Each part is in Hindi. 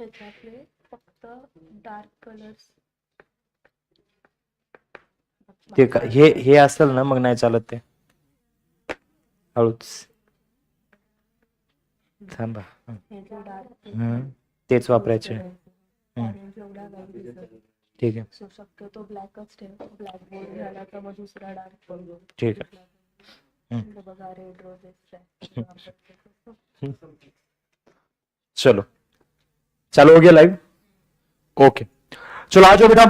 ह्याच्यातले फक्त डार्क कलर्स ते हे असेल ना मग नाही चालत ते. हळूच थांबा. हे जे डार्क तेच वापरायचे. ऑरेंज एवढा नाही दिसत. ठीक आहे. सो शक्यतो ब्लॅकच ठेव. ब्लॅक बोर्ड झाला तर मग दुसरा डार्क पडतो. ठीक आहे. बघा रेड रोजेस. चलो चालू हो गया लाइव. ओके चलो आ जाओ बेटा.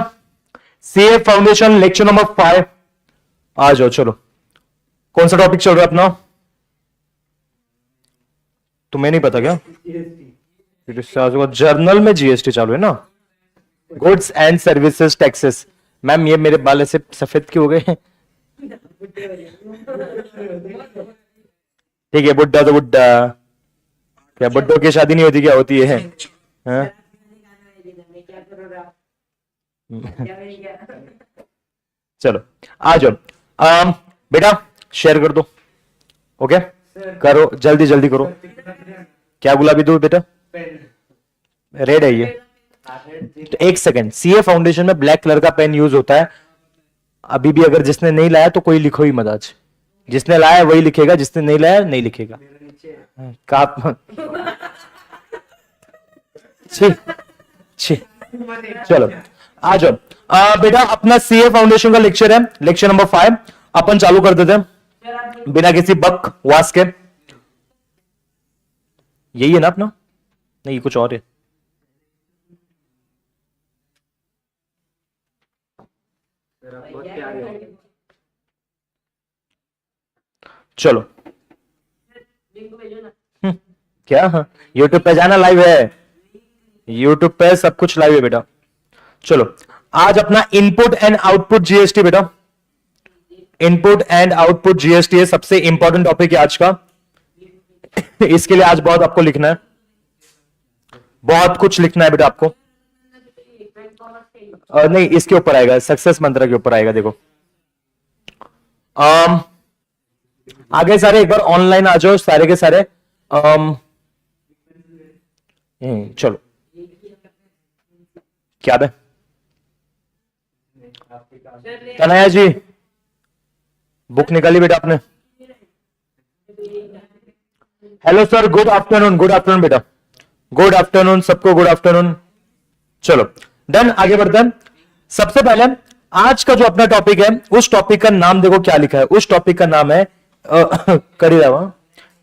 सीए फाउंडेशन लेक्चर नंबर 5 आ जाओ. चलो कौन सा टॉपिक चल रहा है अपना? तुम्हें नहीं पता क्या? जर्नल में जीएसटी चालू है ना. Goods and services taxes. Ma'am ये मेरे बाल ऐसे सफेद क्यों हो गए? ठीक है. बुड्ढा तो बुड्ढा. क्या बुड्ढों की शादी नहीं होती? क्या होती है? हाँ? चलो आ जाओ. बेटा शेयर कर दो. ओके करो जल्दी जल्दी करो. क्या गुलाबी दो बेटा? रेड है ये. तो एक सेकंड. सीए फाउंडेशन में ब्लैक कलर का पेन यूज होता है. अभी भी अगर जिसने नहीं लाया तो कोई लिखो ही मत आज. जिसने लाया वही लिखेगा, जिसने नहीं लाया नहीं लिखेगा. चलो आ जाओ. बेटा अपना सीए फाउंडेशन का लेक्चर है. लेक्चर नंबर 5 अपन चालू कर देते हैं बिना किसी बकवास के. यही है ना अपना? नहीं कुछ और है. चलो क्या यूट्यूब पे जाना. लाइव है यूट्यूब पे, सब कुछ लाइव है बेटा. चलो आज अपना इनपुट एंड आउटपुट जीएसटी बेटा. इनपुट एंड आउटपुट जीएसटी है सबसे इंपॉर्टेंट टॉपिक है आज का. इसके लिए आज बहुत आपको लिखना है. बहुत कुछ लिखना है बेटा आपको. नहीं इसके ऊपर आएगा. सक्सेस मंत्र के ऊपर आएगा. देखो आगे सारे एक बार ऑनलाइन आ जाओ सारे के सारे. चलो क्या बे तनया जी बुक निकाली बेटा आपने? Hello sir good afternoon. Good afternoon बेटा. गुड आफ्टरनून सबको. Good afternoon. चलो डन. आगे बढ़ते हैं. सबसे पहले आज का जो अपना टॉपिक है उस टॉपिक का नाम देखो क्या लिखा है. उस टॉपिक का नाम है करी रहा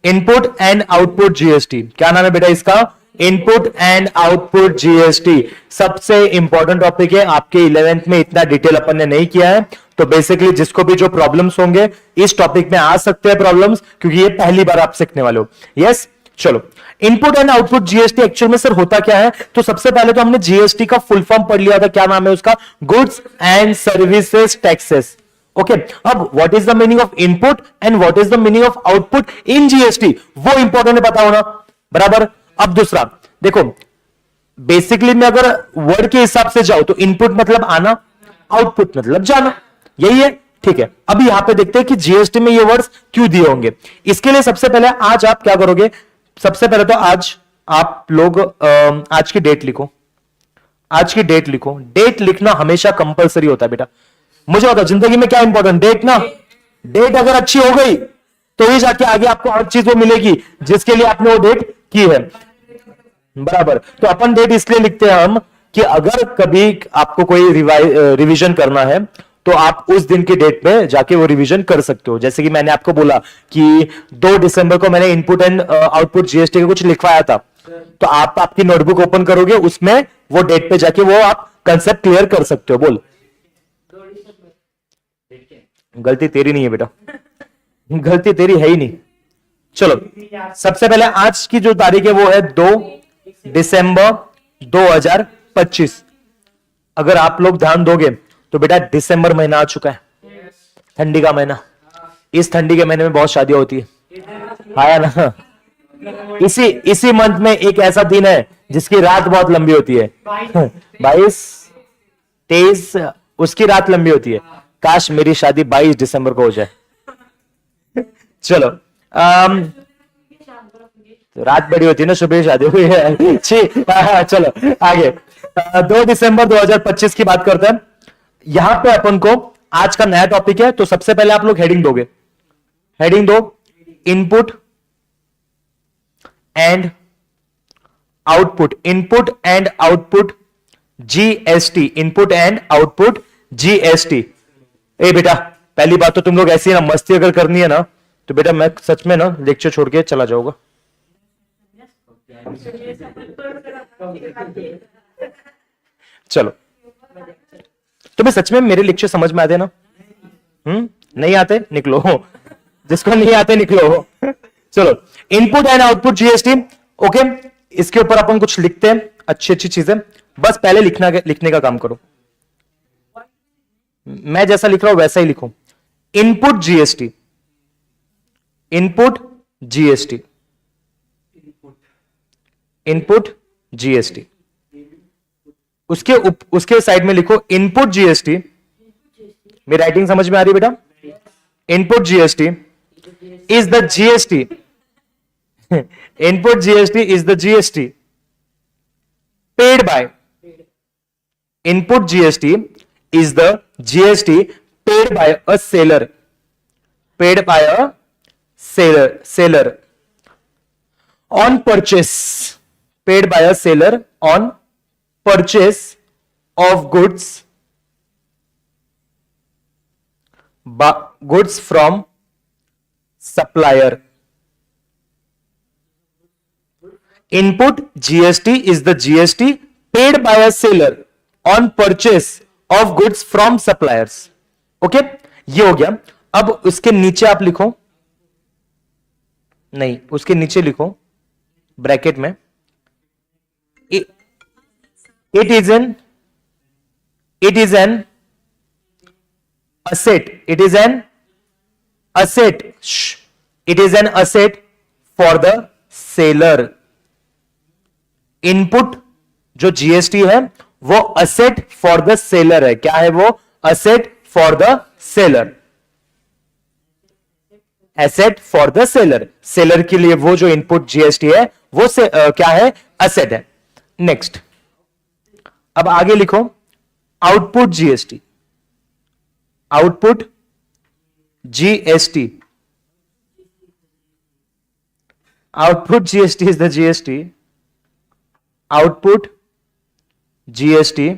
इनपुट एंड आउटपुट जीएसटी. क्या नाम है बेटा इसका? Input and output GST. सबसे इंपॉर्टेंट टॉपिक है. आपके 11th में इतना डिटेल अपन ने नहीं किया है. तो बेसिकली जिसको भी जो प्रॉब्लम्स होंगे इस टॉपिक में आ सकते हैं प्रॉब्लम्स, क्योंकि ये पहली बार आप सीखने वाले हो. यस चलो input and output GST actual में सर होता क्या है? तो सबसे पहले तो हमने जीएसटी का फुल फॉर्म पढ़ लिया था. क्या नाम है उसका? Goods and services taxes. Okay अब what is the meaning of input and what is the meaning of output in GST, वो इंपॉर्टेंट है. बताओ ना बराबर. अब दूसरा देखो बेसिकली में अगर वर्ड के हिसाब से जाओ तो इनपुट मतलब आना, आउटपुट मतलब जाना. यही है. ठीक है. अभी यहां पे देखते हैं कि जीएसटी में ये वर्ड्स क्यों दिए होंगे. इसके लिए सबसे पहले आज आप क्या करोगे? सबसे पहले तो आज आप लोग आज की डेट लिखो. आज की डेट लिखो. डेट लिखना हमेशा कंपलसरी होता है बेटा. मुझे बताओ जिंदगी में क्या इंपॉर्टेंट? डेट ना. डेट अगर अच्छी हो गई तो ही जाके आगे आपको हर चीज वो मिलेगी जिसके लिए आपने वो डेट की है. बराबर. तो अपन डेट इसलिए लिखते हैं हम कि अगर कभी आपको कोई रिवीजन करना है तो आप उस दिन की डेट पे जाके वो रिवीजन कर सकते हो. जैसे कि मैंने आपको बोला कि 2 दिसंबर को मैंने इनपुट एंड आउटपुट जीएसटी का कुछ लिखवाया था. तो आप आपकी नोटबुक ओपन करोगे उसमें वो डेट पे जाके वो आप कंसेप्ट क्लियर कर सकते हो. बोल. गलती तेरी नहीं है बेटा. गलती तेरी है ही नहीं. चलो सबसे पहले आज की जो तारीख है वो है 2 दिसंबर 2025. अगर आप लोग ध्यान दोगे तो बेटा दिसंबर महीना आ चुका है. ठंडी का महीना. इस ठंडी के महीने में बहुत शादियां होती है आया ना. इसी मंथ में एक ऐसा दिन है जिसकी रात बहुत लंबी होती है. 22 23 उसकी रात लंबी होती है. काश मेरी शादी 22 दिसंबर को हो जाए. चलो तो रात बड़ी होती है ना, सुबह शादी हुई है। चलो आगे। 2 दिसंबर 2025 की बात करते हैं। यहां पे अपन को आज का नया टॉपिक है, तो सबसे पहले आप लोग हेडिंग दोगे। हेडिंग दो, input and output. Input and output GST. Input and output GST. ए बेटा, पहली बात तो तुम लोग ऐसी है ना, मस्ती अगर करनी है ना तो बेटा मैं सच में ना लेक्चर छोड़ के चला जाऊंगा। चलो, तुम्हें सच में मेरे लेक्चर समझ में आते ना? नहीं आते निकलो, जिसको नहीं आते निकलो। चलो, input and output GST. Okay, इसके ऊपर अपन कुछ लिखते हैं, अच्छी अच्छी चीजें। बस पहले लिखने का काम करो। मैं जैसा लिख रहा हूं वैसा ही लिखो। Input GST, input GST, input GST. उसके साइड में लिखो इनपुट जीएसटी। मेरी राइटिंग समझ में आ रही है बेटा? Input GST is the GST. Input GST is the GST paid by. Input GST is the GST paid by a seller. Paid by a seller on purchase. Paid by a seller on purchase of goods from supplier. Input GST is the GST paid by a seller on purchase of goods from suppliers. Okay, ये हो गया। अब उसके नीचे आप लिखो, नहीं उसके नीचे लिखो ब्रैकेट में, it is an asset. It is an asset. It is an asset for the seller. Input जो जीएसटी है वो असेट फॉर द सेलर है। क्या है वो? Asset for the seller. Asset for the seller. Seller के लिए वो जो इनपुट जीएसटी है वो क्या है? असेट है। नेक्स्ट, अब आगे लिखो output GST. Output GST, output GST is the GST. Output GST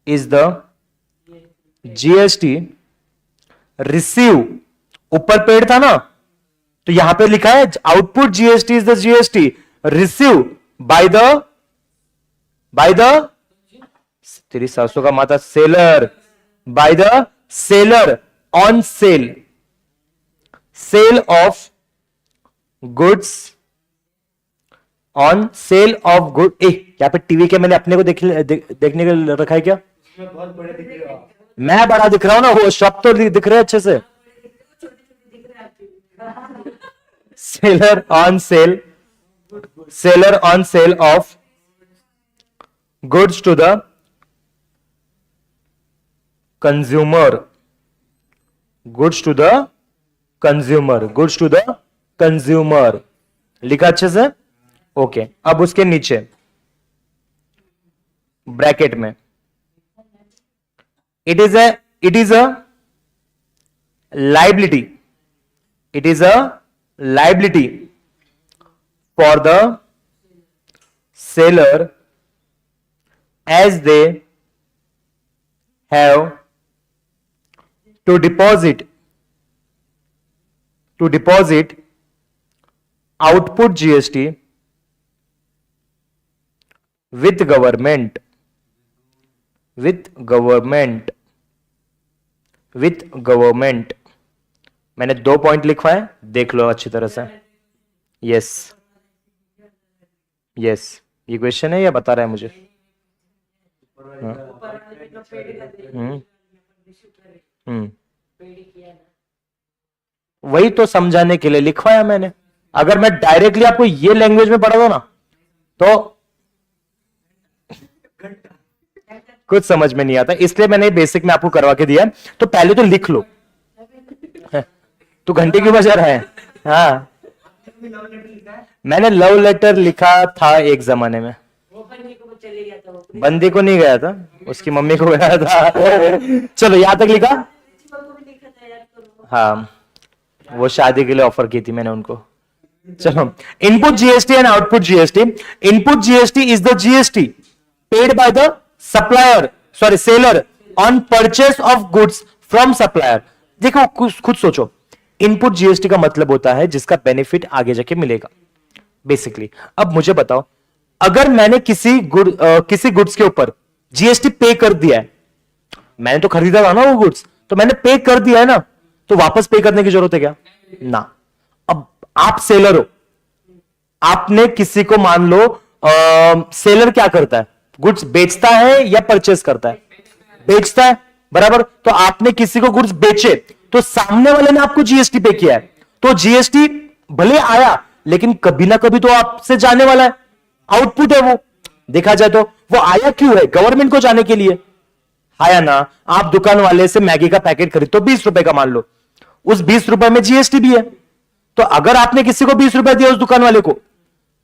is the GST receive. ऊपर पेड था ना, तो यहां पे लिखा है output GST is the GST receive by the तेरी सासू का माता seller, by the seller on sale of goods, on sale of good. यहां पे टीवी के मैंने अपने को देखने के लिए रखा है क्या? मैं बड़ा दिख रहा हूं ना, वो शब्द तो दिख रहे अच्छे से। Seller on sale of goods to the consumer. Goods to the consumer, goods to the consumer लिखा अच्छे से? ओके, अब उसके नीचे ब्रैकेट में it is a liability. It is a liability for the seller as they have to deposit output GST with government. मैंने 2 पॉइंट लिखवा है, देख लो अच्छी तरह से। यस, ये क्वेश्चन है या बता रहा है मुझे? वही तो समझाने के लिए लिखवाया मैंने। अगर मैं डायरेक्टली आपको ये लैंग्वेज में पढ़ा दो ना तो कुछ समझ में नहीं आता, इसलिए मैंने बेसिक में आपको करवा के दिया। तो पहले तो लिख लो। तो घंटे क्यों बजा रहा है? हाँ, मैंने लव लेटर लिखा था एक जमाने में। बंदी को नहीं गया था, उसकी मम्मी को गया था। चलो यहां तक लिखा। हाँ, वो शादी के लिए ऑफर की थी मैंने उनको। चलो, input GST and output GST. Input GST is the GST paid by the supplier, sorry seller, on purchase of goods from supplier. देखो खुद सोचो, इनपुट जीएसटी का मतलब होता है जिसका बेनिफिट आगे जाके मिलेगा बेसिकली। अब मुझे बताओ, अगर मैंने किसी गुड्स के ऊपर जीएसटी पे कर दिया है, मैंने तो खरीदा था ना वो गुड्स, तो मैंने पे कर दिया है ना, तो वापस पे करने की जरूरत है क्या? ना। अब आप सेलर हो, आपने किसी को, मान लो सेलर क्या करता है, गुड्स बेचता है या परचेस करता है? बेचता है, बराबर। तो आपने किसी को गुड्स बेचे, तो सामने वाले ने आपको जीएसटी पे किया है, तो जीएसटी भले आया लेकिन कभी ना कभी तो आपसे जाने वाला है, आउटपुट है वो। देखा जाए तो वो आया क्यों है? गवर्नमेंट को जाने के लिए आया ना। आप दुकान वाले से मैगी का पैकेट खरीदते हो 20 रुपए का, मान लो, उस 20 रुपए में जीएसटी भी है। तो अगर आपने किसी को 20 रुपए दिया उस दुकान वाले को,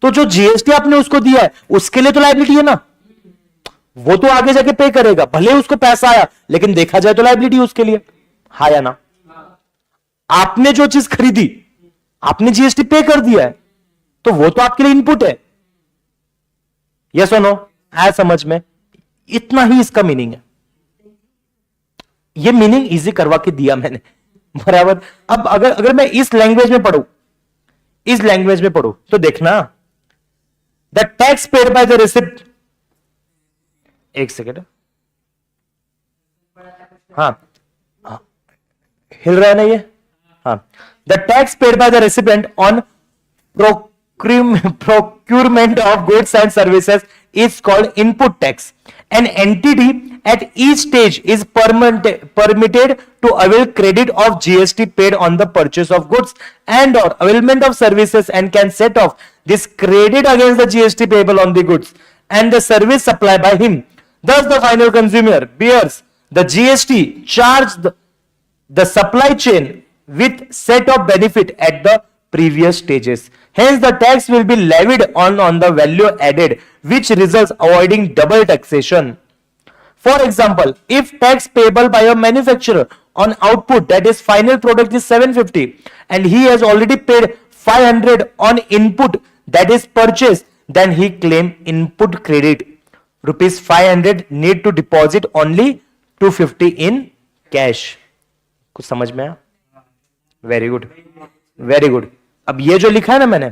तो जो जीएसटी आपने उसको दिया है उसके लिए तो लायबिलिटी है ना, वो तो आगे जाके पे करेगा, भले उसको पैसा आया लेकिन देखा जाए तो लायबिलिटी उसके लिए, हाँ या ना। आपने जो चीज खरीदी, आपने जीएसटी पे कर दिया है, तो वो तो आपके लिए इनपुट है। यस और नो? है समझ में? इतना ही इसका मीनिंग है। ये मीनिंग इजी करवा के दिया मैंने, बराबर। अब अगर मैं इस लैंग्वेज में पढ़ू, तो देखना, the tax paid by the receipt, एक सेकेंड, हाँ हिल रहा है ना ये, हाँ। The tax paid by the recipient on procurement of goods and services is called input tax. An entity at each stage is permitted to avail credit of GST paid on the purchase of goods and or availment of services and can set off this credit against the GST payable on the goods and the service supplied by him. Thus, the final consumer bears the GST charged the supply chain with set of benefit at the previous stages. Hence, the tax will be levied on the value added, which results avoiding double taxation. For example, if tax payable by a manufacturer on output, that is final product, is 750 and he has already paid 500 on input, that is purchase, then he claim input credit rupees 500, need to deposit only 250 in cash. कुछ समझ में आया? Very good, very good. अब ये जो लिखा है ना मैंने,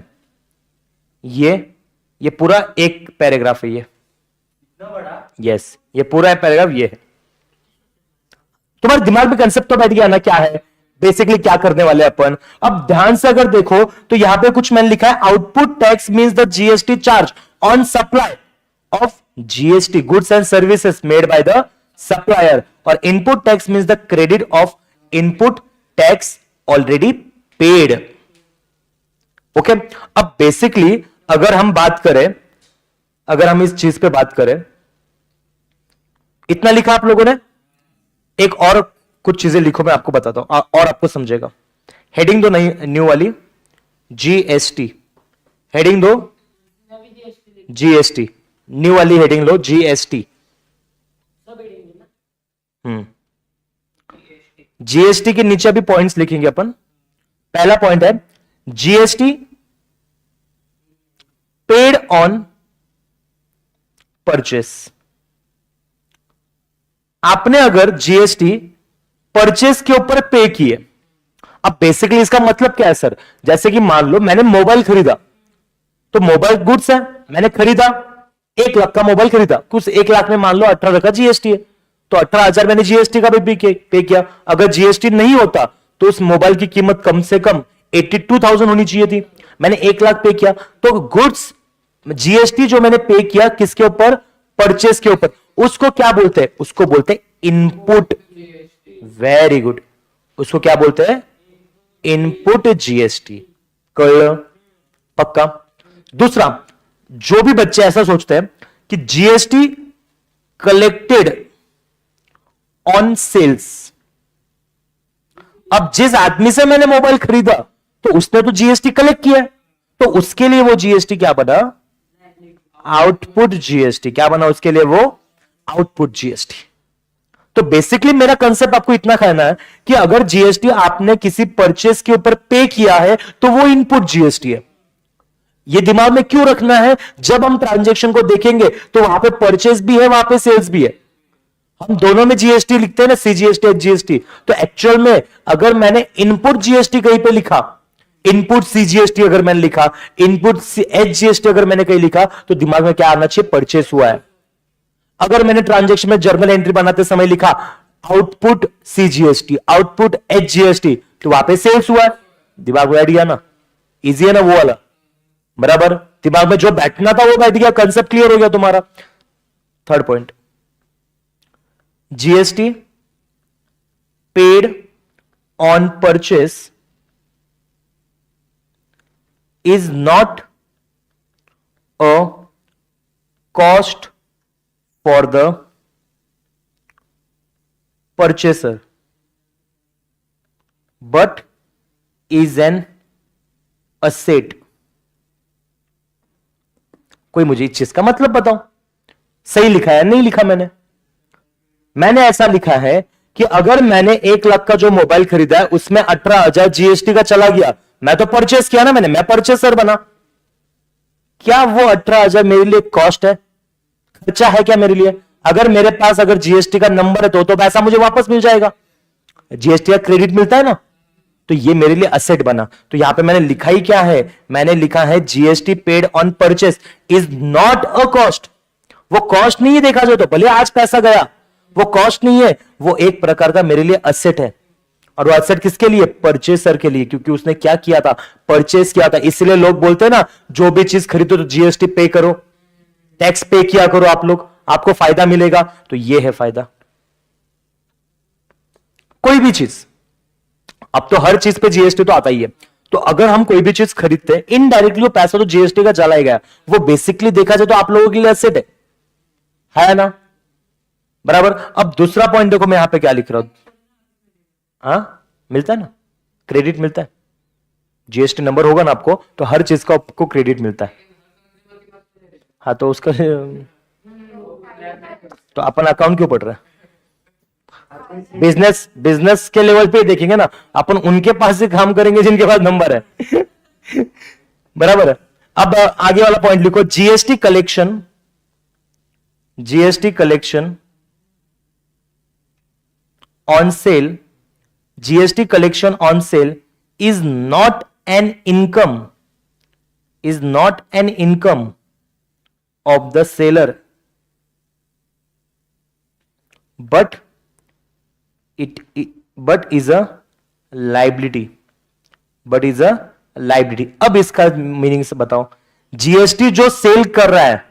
ये पूरा एक पैराग्राफ है ये। यस, ये पूरा पैराग्राफ ये है। तुम्हारे दिमाग में कंसेप्ट तो बैठ गया ना, क्या है बेसिकली, क्या करने वाले अपन। अब ध्यान से अगर देखो तो यहां पे कुछ मैंने लिखा है, output tax means the GST charge on supply of GST goods and services made by the supplier, और input tax means the credit of input tax already paid. Okay, अब बेसिकली अगर हम बात करें, अगर हम इस चीज पे बात करें, इतना लिखा आप लोगों ने, एक और कुछ चीजें लिखो, मैं आपको बताता हूं और आपको समझेगा। हेडिंग दो नई न्यू वाली, जीएसटी, हेडिंग दो जीएसटी, न्यू वाली हेडिंग लो, जीएसटी। जीएसटी के नीचे अभी पॉइंट्स लिखेंगे अपन। पहला पॉइंट है जीएसटी पेड ऑन परचेस। आपने अगर जीएसटी परचेस के ऊपर पे किए, अब बेसिकली इसका मतलब क्या है सर? जैसे कि मान लो मैंने मोबाइल खरीदा, तो मोबाइल गुड्स है, मैंने खरीदा 1 लाख का मोबाइल खरीदा, कुछ 1 लाख में मान लो 18 का जीएसटी है, तो 18,000 मैंने जीएसटी का भी पे किया। अगर जीएसटी नहीं होता तो उस मोबाइल की कीमत कम से कम 82,000 होनी चाहिए थी, मैंने 1 लाख पे किया। तो गुड्स जीएसटी जो मैंने पे किया किसके ऊपर? परचेस के ऊपर। उसको क्या बोलते हैं? उसको बोलते हैं इनपुट। वेरी गुड, उसको क्या बोलते हैं? Input GST. कल पक्का। दूसरा, जो भी बच्चे ऐसा सोचते हैं कि जीएसटी कलेक्टेड ऑन सेल्स, अब जिस आदमी से मैंने मोबाइल खरीदा तो उसने तो जीएसटी कलेक्ट किया, तो उसके लिए वो जीएसटी क्या बना, आउटपुट जीएसटी। क्या बना उसके लिए, वो आउटपुट जीएसटी। तो बेसिकली मेरा कंसेप्ट आपको इतना कहना है कि अगर जीएसटी आपने किसी परचेस के ऊपर पे किया है तो वो इनपुट जीएसटी है। ये दिमाग में क्यों रखना है, जब हम ट्रांजैक्शन को देखेंगे तो वहां पे परचेस भी है, वहां पे सेल्स भी है। हम दोनों में जीएसटी लिखते हैं ना, सीजीएसटी एचजीएसटी। तो एक्चुअल में अगर मैंने इनपुट जीएसटी कहीं पे लिखा, इनपुट सीजीएसटी अगर मैंने लिखा, इनपुट एचजीएसटी अगर मैंने कहीं लिखा, तो दिमाग में क्या आना चाहिए, परचेस हुआ है। अगर मैंने ट्रांजैक्शन में जर्नल एंट्री बनाते समय लिखा आउटपुट सीजीएसटी, आउटपुट एचजीएसटी, तो वहां पे सेल्स हुआ है। दिमाग में आइडिया ना, इजी है ना वो वाला, बराबर। दिमाग में जो बैठना था वो बैठ गया, कंसेप्ट क्लियर हो गया तुम्हारा। Third point, GST paid on purchase is not a cost for the purchaser but is an asset। कोई मुझे इस चीज का मतलब बताओ, सही लिखा है नहीं लिखा मैंने ऐसा लिखा है कि अगर मैंने 1 लाख का जो मोबाइल खरीदा है उसमें 18,000 जीएसटी का चला गया, मैं तो परचेस किया ना, मैं परचेसर बना। क्या वो 18,000 मेरे लिए कॉस्ट है, खर्चा है क्या मेरे लिए? अगर मेरे पास अगर जीएसटी का नंबर है तो पैसा मुझे वापस मिल जाएगा, जीएसटी का क्रेडिट मिलता है ना, तो ये मेरे लिए असेट बना। तो यहां पे मैंने लिखा ही क्या है, मैंने लिखा है GST paid on purchase is not a cost. वो कॉस्ट नहीं है, देखा जाए तो भले आज पैसा गया, वो कॉस्ट नहीं है, वो एक प्रकार का मेरे लिए असेट है। और वो असेट किसके लिए, परचेसर के लिए, क्योंकि उसने क्या किया था, परचेस किया था। इसलिए लोग बोलते हैं ना, जो भी चीज खरीदो तो जीएसटी पे करो, टैक्स पे किया करो आप लोग, आपको फायदा मिलेगा। तो ये है फायदा, कोई भी चीज। अब तो हर चीज पे जीएसटी तो आता ही है। तो अगर हम कोई भी चीज खरीदते हैं, इनडायरेक्टली वो पैसा तो जीएसटी का चला ही गया, वो बेसिकली देखा जाए तो आप लोगों के लिए एसेट है ना, बराबर। अब दूसरा पॉइंट देखो, मैं यहां पे क्या लिख रहा हूं, मिलता है ना, क्रेडिट मिलता है। जीएसटी नंबर होगा ना आपको, तो हर चीज का आपको क्रेडिट मिलता है। हाँ, तो उसका तो अपन अकाउंट क्यों पढ़ रहे हैं, बिजनेस के लेवल पे देखेंगे ना, अपन उनके पास से काम करेंगे जिनके पास नंबर है बराबर है। अब आगे वाला पॉइंट लिखो, GST collection on sale, GST collection on sale is not an income of the seller, but is a liability, अब इसका मीनिंग से बताओ, जीएसटी जो सेल कर रहा है,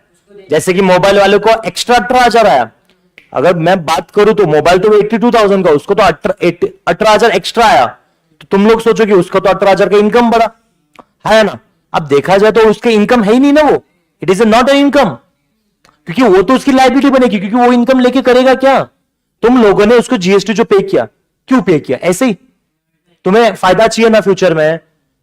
जैसे कि मोबाइल वाले को एक्स्ट्रा 18,000 आया, अगर मैं बात करूं तो मोबाइल तो 82,000 का, उसको तो 18,000 एक्स्ट्रा आया, तो तुम लोग सोचो कि उसका तो 18,000 का इनकम बढ़ा है ना। अब देखा जाए तो उसके इनकम है ही नहीं ना, वो it is not a income, क्योंकि वो तो उसकी लायबिलिटी बनेगी, क्योंकि वो इनकम लेके करेगा क्या। तुम लोगों ने उसको जीएसटी जो पे किया, क्यों पे किया, ऐसे ही। तुम्हें फायदा चाहिए ना, फ्यूचर में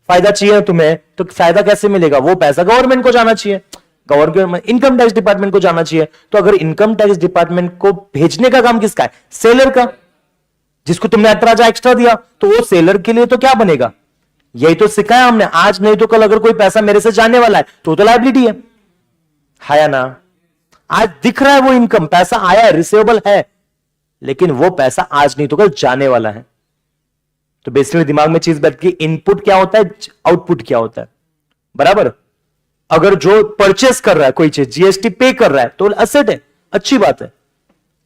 फायदा चाहिए तुम्हें, तो फायदा कैसे मिलेगा, वो पैसा गवर्नमेंट को जाना चाहिए, गवर्नमेंट इनकम टैक्स डिपार्टमेंट को जाना चाहिए। तो अगर इनकम टैक्स डिपार्टमेंट को भेजने का काम किसका है, सेलर का, जिसको तुमने 18,000 एक्स्ट्रा दिया, तो वो सेलर के लिए तो क्या बनेगा, यही तो सिखाया हमने, आज नहीं तो कल अगर कोई पैसा मेरे से जाने वाला है तो लायबिलिटी है या ना। आज दिख रहा है वो इनकम, पैसा आया है, रिसीवेबल है, लेकिन वो पैसा आज नहीं तो कल जाने वाला है। तो बेसिकली दिमाग में चीज बैठ गई, इनपुट क्या होता है, आउटपुट क्या होता है, बराबर। अगर जो परचेस कर रहा है कोई चीज, जीएसटी पे कर रहा है, तो असेट है, अच्छी बात है।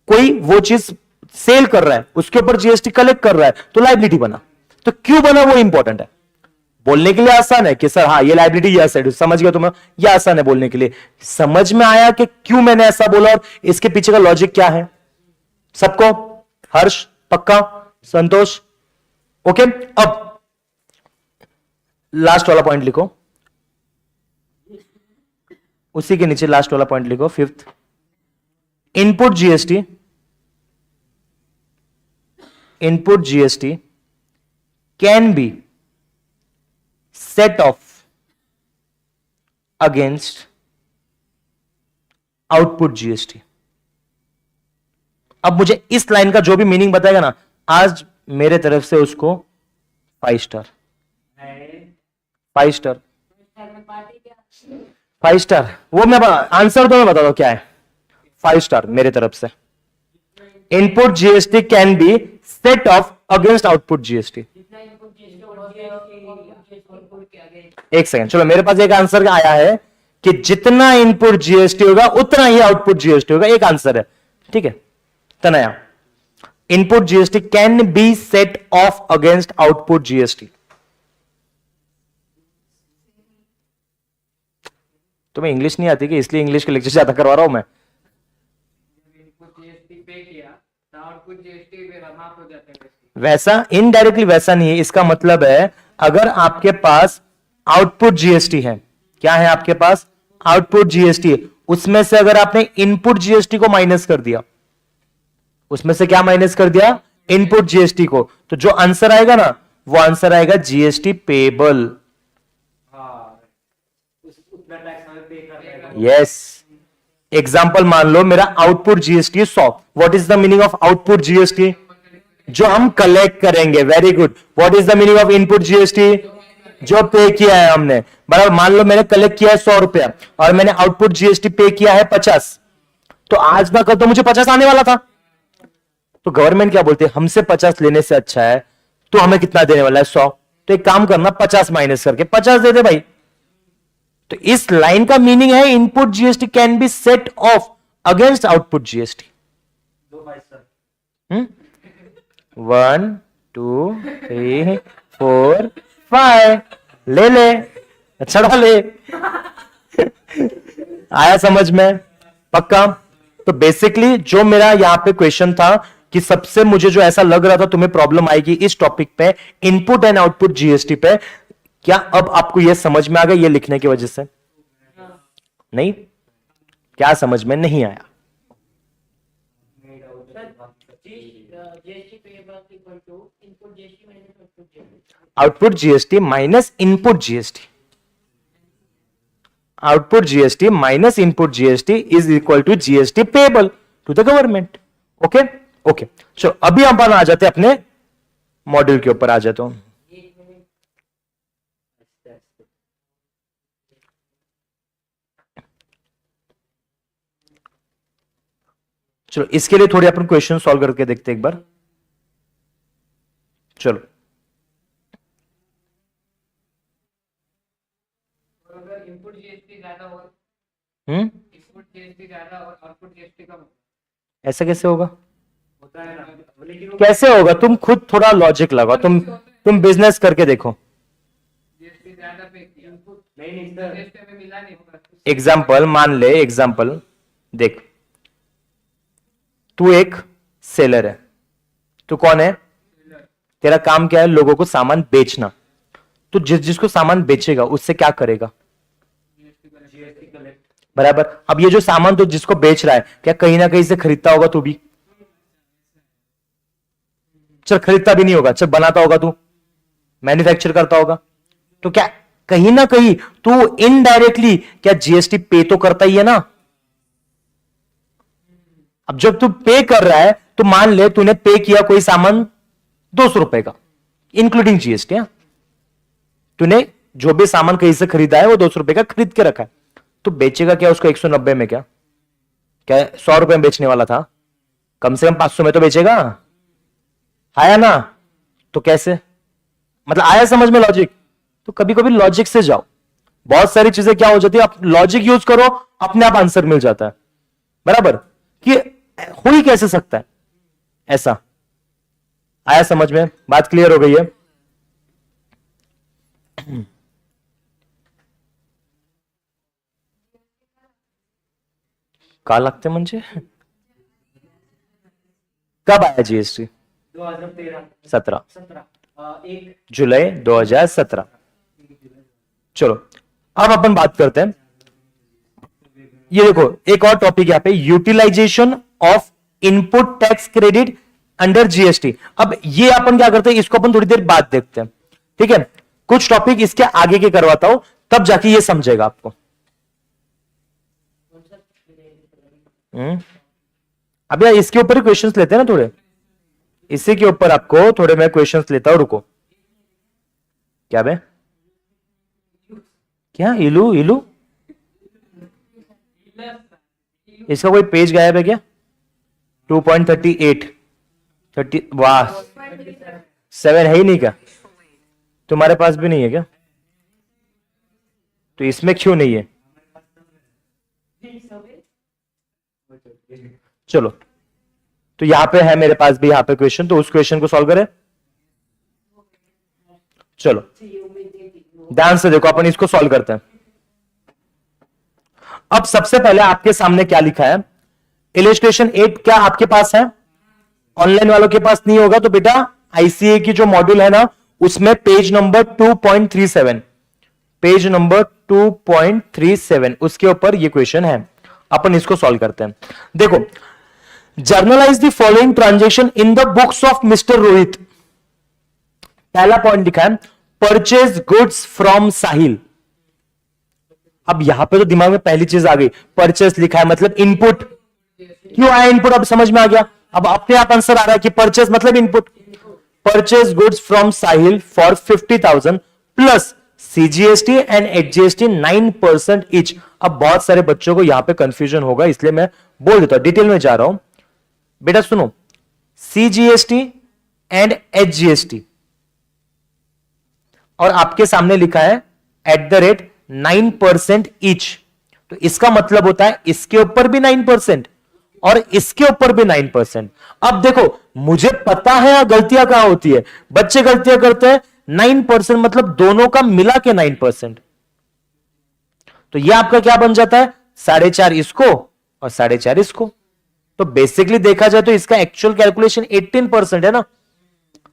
कोई वो चीज सेल कर रहा है, उसके ऊपर जीएसटी कलेक्ट कर रहा है, तो लायबिलिटी बना। तो क्यों बना वो इंपॉर्टेंट है। बोलने के लिए आसान है कि सर हाँ ये लायबिलिटी, ये असेट, समझ गया तुम्हें, ये आसान है बोलने के लिए। समझ में आया कि क्यों मैंने ऐसा बोला और इसके पीछे का लॉजिक क्या है सबको, हर्ष पक्का, संतोष, ओके। अब लास्ट वाला पॉइंट लिखो, उसी के नीचे लास्ट वाला पॉइंट लिखो, fifth, input GST can B set off against output GST. अब मुझे इस लाइन का जो भी मीनिंग बताएगा ना, आज मेरे तरफ से उसको 5 स्टार। 5 star, 5 star. वो मैं आंसर तो मैं बता दो क्या है। 5 स्टार मेरे तरफ से। Input GST can be set off against output GST. एक सेकंड, चलो मेरे पास एक आंसर आया है कि जितना इनपुट जीएसटी होगा उतना ही आउटपुट जीएसटी होगा। एक आंसर है, ठीक है। Tanaya, input GST can be set off against output GST. तुम्हें इंग्लिश नहीं आती कि इसलिए इंग्लिश के लेक्चर ज्यादा करवा रहा हूं मैं। वैसा इनडायरेक्टली वैसा नहीं है। इसका मतलब है अगर आपके पास आउटपुट जीएसटी है, क्या है आपके पास आउटपुट जीएसटी, उसमें से अगर आपने इनपुट जीएसटी को माइनस कर दिया, उसमें से क्या माइनस कर दिया, इनपुट जीएसटी को, तो जो आंसर आएगा ना वो आंसर आएगा जीएसटी पेबल। यस, एग्जाम्पल मान लो मेरा output GST 100। What is the meaning of output GST? जो हम कलेक्ट करेंगे। Very good. What is the meaning of input GST? जो पे किया है हमने, बराबर। मान लो मैंने कलेक्ट किया है 100 रुपया और मैंने आउटपुट जीएसटी पे किया है 50, तो आज ना कल तो मुझे 50 आने वाला था। तो गवर्नमेंट क्या बोलती है, हमसे 50 लेने से अच्छा है तो हमें कितना देने वाला है, 100। तो एक काम करना, 50 माइनस करके 50 दे दे भाई। तो इस लाइन का मीनिंग है input GST can be set off against output GST. 1 2 3 4 5 ले ले, चढ़ा ले। आया समझ में? पक्का? तो बेसिकली जो मेरा यहां पे क्वेश्चन था कि सबसे मुझे जो ऐसा लग रहा था तुम्हें प्रॉब्लम आएगी इस टॉपिक पे, इनपुट एंड आउटपुट जीएसटी पे, क्या अब आपको यह समझ में आ गया ये लिखने की वजह से? नहीं? क्या समझ में नहीं आया? Output GST minus input GST, output GST minus input GST is equal to GST payable to the government. Okay okay, चलो अभी हम आ जाते हैं अपने मॉड्यूल के ऊपर आ जाता हूं। चलो इसके लिए थोड़े अपन क्वेश्चन सॉल्व करके देखते हैं एक बार। चलो इनपुट जीएसटी ज्यादा हो, इनपुट जीएसटी ज्यादा और आउटपुट जीएसटी कम, ऐसा कैसे होगा? होता है ना। लेकिन कैसे होगा? तुम खुद थोड़ा लॉजिक लगाओ, तुम बिजनेस करके देखो। जीएसटी ज्यादा पे इनपुट नहीं जीएसटी में मिला नहीं होगा। एग्जाम्पल मान ले, एग्जाम्पल देख, तू एक सेलर है। तू कौन है? तेरा काम क्या है? लोगों को सामान बेचना। तो जिसको सामान बेचेगा उससे क्या करेगा? बराबर। अब ये जो सामान तो जिसको बेच रहा है, क्या कहीं ना कहीं से खरीदता होगा तू भी? चल खरीदता भी नहीं होगा, चल बनाता होगा तू, मैन्युफैक्चर करता होगा। तो क्या कहीं ना कहीं तू इनडायरेक्टली क्या जीएसटी पे तो करता ही है ना? अब जब तू पे कर रहा है तो मान ले तूने पे किया कोई सामान 200 रुपए का इंक्लूडिंग जीएसटी। तूने जो भी सामान कहीं से खरीदा है वो 200 रुपए का खरीद के रखा है, तो बेचेगा क्या उसको 190 में? क्या 100 रुपए में बेचने वाला था, कम से कम 500 में तो बेचेगा। आया ना? तो कैसे, मतलब आया समझ में लॉजिक? तो कभी कभी लॉजिक से जाओ। बहुत सारी चीजें क्या हो जाती है, आप लॉजिक यूज करो अपने आप आंसर मिल जाता है। बराबर। कि हो ही कैसे सकता है ऐसा? आया समझ में? बात क्लियर हो गई है? का लागते म्हणजे कब आया जीएसटी? 2017 1 जुलाई 2017। चलो अब अपन बात करते हैं, ये देखो एक और टॉपिक यहां पे, utilisation of input tax credit under GST. अब ये अपन क्या करते हैं, इसको अपन थोड़ी देर बाद देखते हैं, ठीक है? कुछ टॉपिक इसके आगे के करवाता हूं, तब जाके ये समझेगा आपको। अब यार इसके ऊपर ही क्वेश्चंस लेते हैं ना थोड़े, इसी के ऊपर आपको थोड़े मैं क्वेश्चंस लेता हूं, रुको। क्या बे, क्या इलू इलू, इसका कोई पेज गायब है क्या? 2.38 30, वाह 7 है ही नहीं क्या? तुम्हारे पास भी नहीं है क्या? तो इसमें क्यों नहीं है? चलो, तो यहां पे है मेरे पास भी यहां पे क्वेश्चन, तो उस क्वेश्चन को सॉल्व करें। चलो ध्यान से देखो, अपन इसको सॉल्व करते हैं। अब सबसे पहले आपके सामने क्या लिखा है, इलस्ट्रेशन 8 क्या आपके पास है? ऑनलाइन वालों के पास नहीं होगा तो बेटा आईसीए की जो मॉड्यूल है ना, उसमें पेज नंबर 2.37, पेज नंबर 2.37 उसके ऊपर ये क्वेश्चन है। अपन इसको सॉल्व करते हैं। देखो, generalized the following transaction in the books of mister Rohit. पहला पॉइंट लिखा है परचेज गुड्स फ्रॉम साहिल। अब यहां पे तो दिमाग में पहली चीज आ गई, परचेज लिखा है मतलब इनपुट। क्यों आया इनपुट? अब समझ में आ गया। अब अपने आप आंसर आ रहा है कि परचेज मतलब input. Purchase goods from Sahil for 50,000 plus CGST and HGST 9% etch. अब बहुत सारे बच्चों को यहां पे कंफ्यूजन होगा, इसलिए मैं बोल देता हूं, डिटेल में जा रहा हूं। बेटा सुनो, सीजीएसटी एंड एचजीएसटी और आपके सामने लिखा है @9% इच, तो इसका मतलब होता है इसके ऊपर भी 9% और इसके ऊपर भी 9%। अब देखो, मुझे पता है गलतियां कहां होती है, बच्चे गलतियां करते हैं। 9% मतलब दोनों का मिला के 9%, तो यह आपका क्या बन जाता है? 4.5 इसको और 4.5 इसको। तो बेसिकली देखा जाए तो इसका एक्चुअल कैलकुलेशन 18% है ना।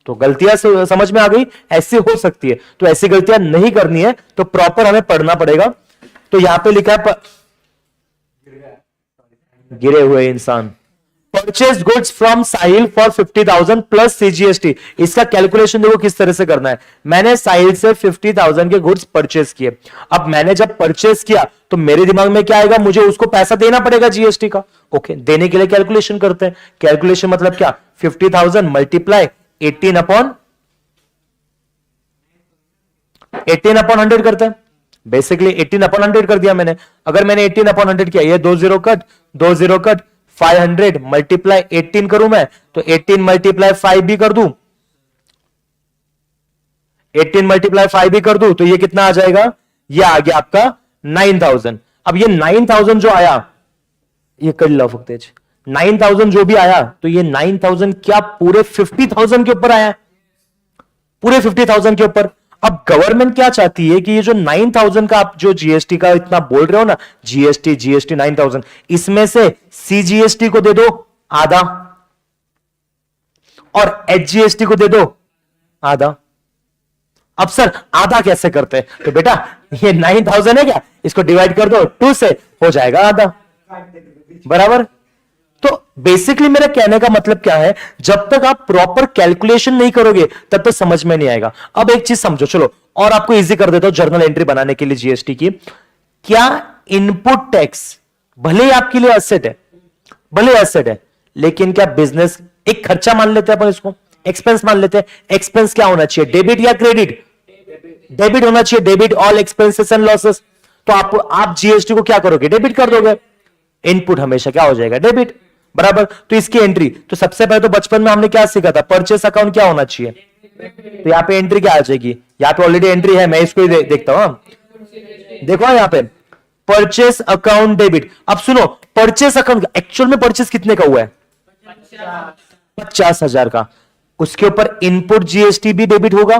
तो गलतियां समझ में आ गई, ऐसी हो सकती है, तो ऐसी गलतियां नहीं करनी है, तो प्रॉपर हमें पढ़ना पड़ेगा। तो यहां पे लिखा है गिरे हुए इंसान, purchase goods from Sahil for 50,000 plus CGST. इसका कैलकुलेशन देखो किस तरह से करना है। मैंने साहिल से 50,000 के गुड्स परचेज किए। अब मैंने जब परचेज किया तो मेरे दिमाग में क्या आएगा, मुझे उसको पैसा देना पड़ेगा जीएसटी का। ओके, देने के लिए कैलकुलेशन करते हैं। कैलकुलेशन मतलब क्या, 50,000 मल्टीप्लाई 18/100 करते हैं। बेसिकली 18/100 कर दिया मैंने। अगर मैंने 18/100 किया, ये 2 0 कट 2 0 कट 500 मल्टीप्लाई 18 करूं मैं, तो 18 मल्टीप्लाई 5 भी कर दूं, 18 मल्टीप्लाई 5 भी कर दूं, तो ये कितना आ जाएगा? ये आ गया आपका 9,000। अब ये 9,000 जो आया, ये कर लो तेज, 9,000 जो भी आया, तो ये 9,000 क्या पूरे 50,000 के ऊपर आया? पूरे 50,000 के ऊपर। अब गवर्नमेंट क्या चाहती है कि ये जो 9,000 का आप जो जीएसटी का इतना बोल रहे हो ना, जीएसटी 9,000, इसमें से सीजीएसटी को दे दो आधा और एचजीएसटी को दे दो आधा। अब सर आधा कैसे करते हैं? तो बेटा ये 9,000 है क्या, इसको डिवाइड कर दो 2 से, हो जाएगा आधा, बराबर। तो बेसिकली मेरा कहने का मतलब क्या है, जब तक आप प्रॉपर कैलकुलेशन नहीं करोगे तब तक समझ में नहीं आएगा। अब एक चीज समझो, चलो और आपको इजी कर देता हूं जर्नल एंट्री बनाने के लिए जीएसटी की। क्या इनपुट टैक्स भले ही आपके लिए एसेट है, भले एसेट है, लेकिन क्या बिजनेस एक खर्चा मान लेते हैं अपन, इसको एक्सपेंस मान लेते हैं। एक्सपेंस क्या होना चाहिए, डेबिट या क्रेडिट? डेबिट होना चाहिए, debit all expenses and losses. तो आप जीएसटी को क्या करोगे, डेबिट कर दोगे। इनपुट हमेशा क्या हो जाएगा, डेबिट, बराबर। तो इसकी एंट्री, तो सबसे पहले तो बचपन में हमने क्या सीखा था, परचेस अकाउंट क्या होना चाहिए, तो यहां पे एंट्री क्या आ जाएगी, यहां पे ऑलरेडी एंट्री है, मैं इसको ही देखता हूं। देखो यहां पे परचेस अकाउंट डेबिट। अब सुनो, परचेस अकाउंट एक्चुअल में परचेस कितने का हुआ है, 50,000 का। उसके ऊपर इनपुट जीएसटी भी डेबिट होगा।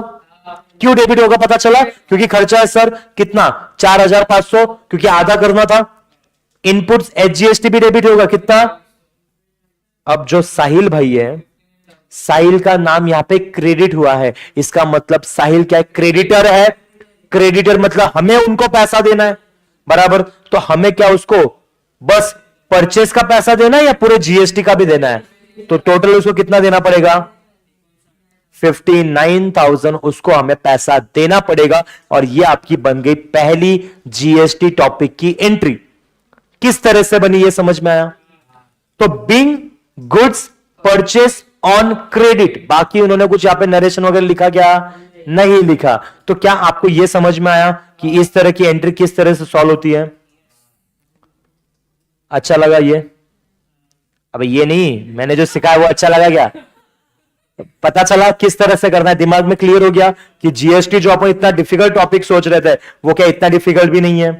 क्यों डेबिट होगा पता चला, क्योंकि खर्चा है सर कितना, 4,500, क्योंकि आधा करना था। इनपुट्स एचजीएसटी भी डेबिट होगा, कितना। अब जो साहिल भाई है, साहिल का नाम यहां पे क्रेडिट हुआ है, इसका मतलब साहिल क्या है, क्रेडिटर है। क्रेडिटर मतलब हमें उनको पैसा देना है, बराबर। तो हमें क्या उसको बस परचेस का पैसा देना है या पूरे जीएसटी का भी देना है, तो टोटल उसको कितना देना पड़ेगा, 59,000 उसको हमें पैसा देना पड़ेगा। और ये आपकी बन गई पहली जीएसटी टॉपिक की एंट्री। किस तरह से बनी ये समझ में आया, तो Bing goods purchase on credit, बाकी उन्होंने कुछ यहां पे नरेशन वगैरह लिखा क्या? नहीं लिखा। तो क्या आपको यह समझ में आया कि इस तरह की एंट्री किस तरह से सॉल्व होती है? अच्छा लगा ये? अब ये नहीं, मैंने जो सिखाया वो अच्छा लगा क्या? पता चला किस तरह से करना है, दिमाग में क्लियर हो गया कि जीएसटी जो अपन इतना डिफिकल्ट टॉपिक सोच रहे थे वो क्या इतना डिफिकल्ट भी नहीं है।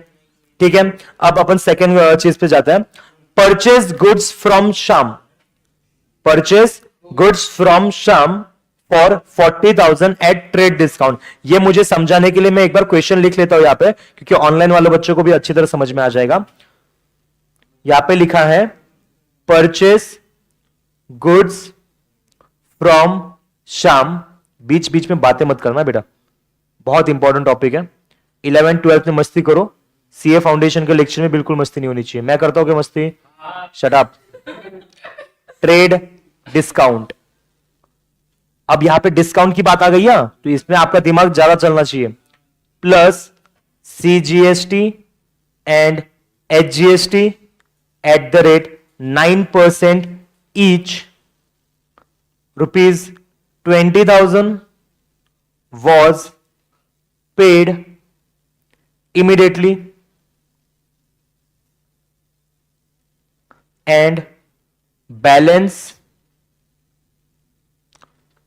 ठीक है, अब अपन सेकेंड चीज पे जाते हैं। Purchase goods from Shyam, purchase goods from Shyam for 40,000 at trade discount. ये मुझे समझाने के लिए मैं एक बार क्वेश्चन लिख लेता हूं यहां पे, क्योंकि ऑनलाइन वाले बच्चों को भी अच्छी तरह समझ में आ जाएगा। यहां पे लिखा है परचेज गुड्स फ्रॉम श्याम, बीच बीच में बातें मत करना बेटा, बहुत इंपॉर्टेंट टॉपिक है। 11th-12th में मस्ती करो, सीए फाउंडेशन के लेक्चर में बिल्कुल मस्ती नहीं होनी चाहिए। मैं करता हूं क्या मस्ती? Shut up. ट्रेड डिस्काउंट, अब यहां पे डिस्काउंट की बात आ गई है तो इसमें आपका दिमाग ज्यादा चलना चाहिए। Plus CGST and HGST at the rate 9% each, rupees 20,000 was paid immediately and balance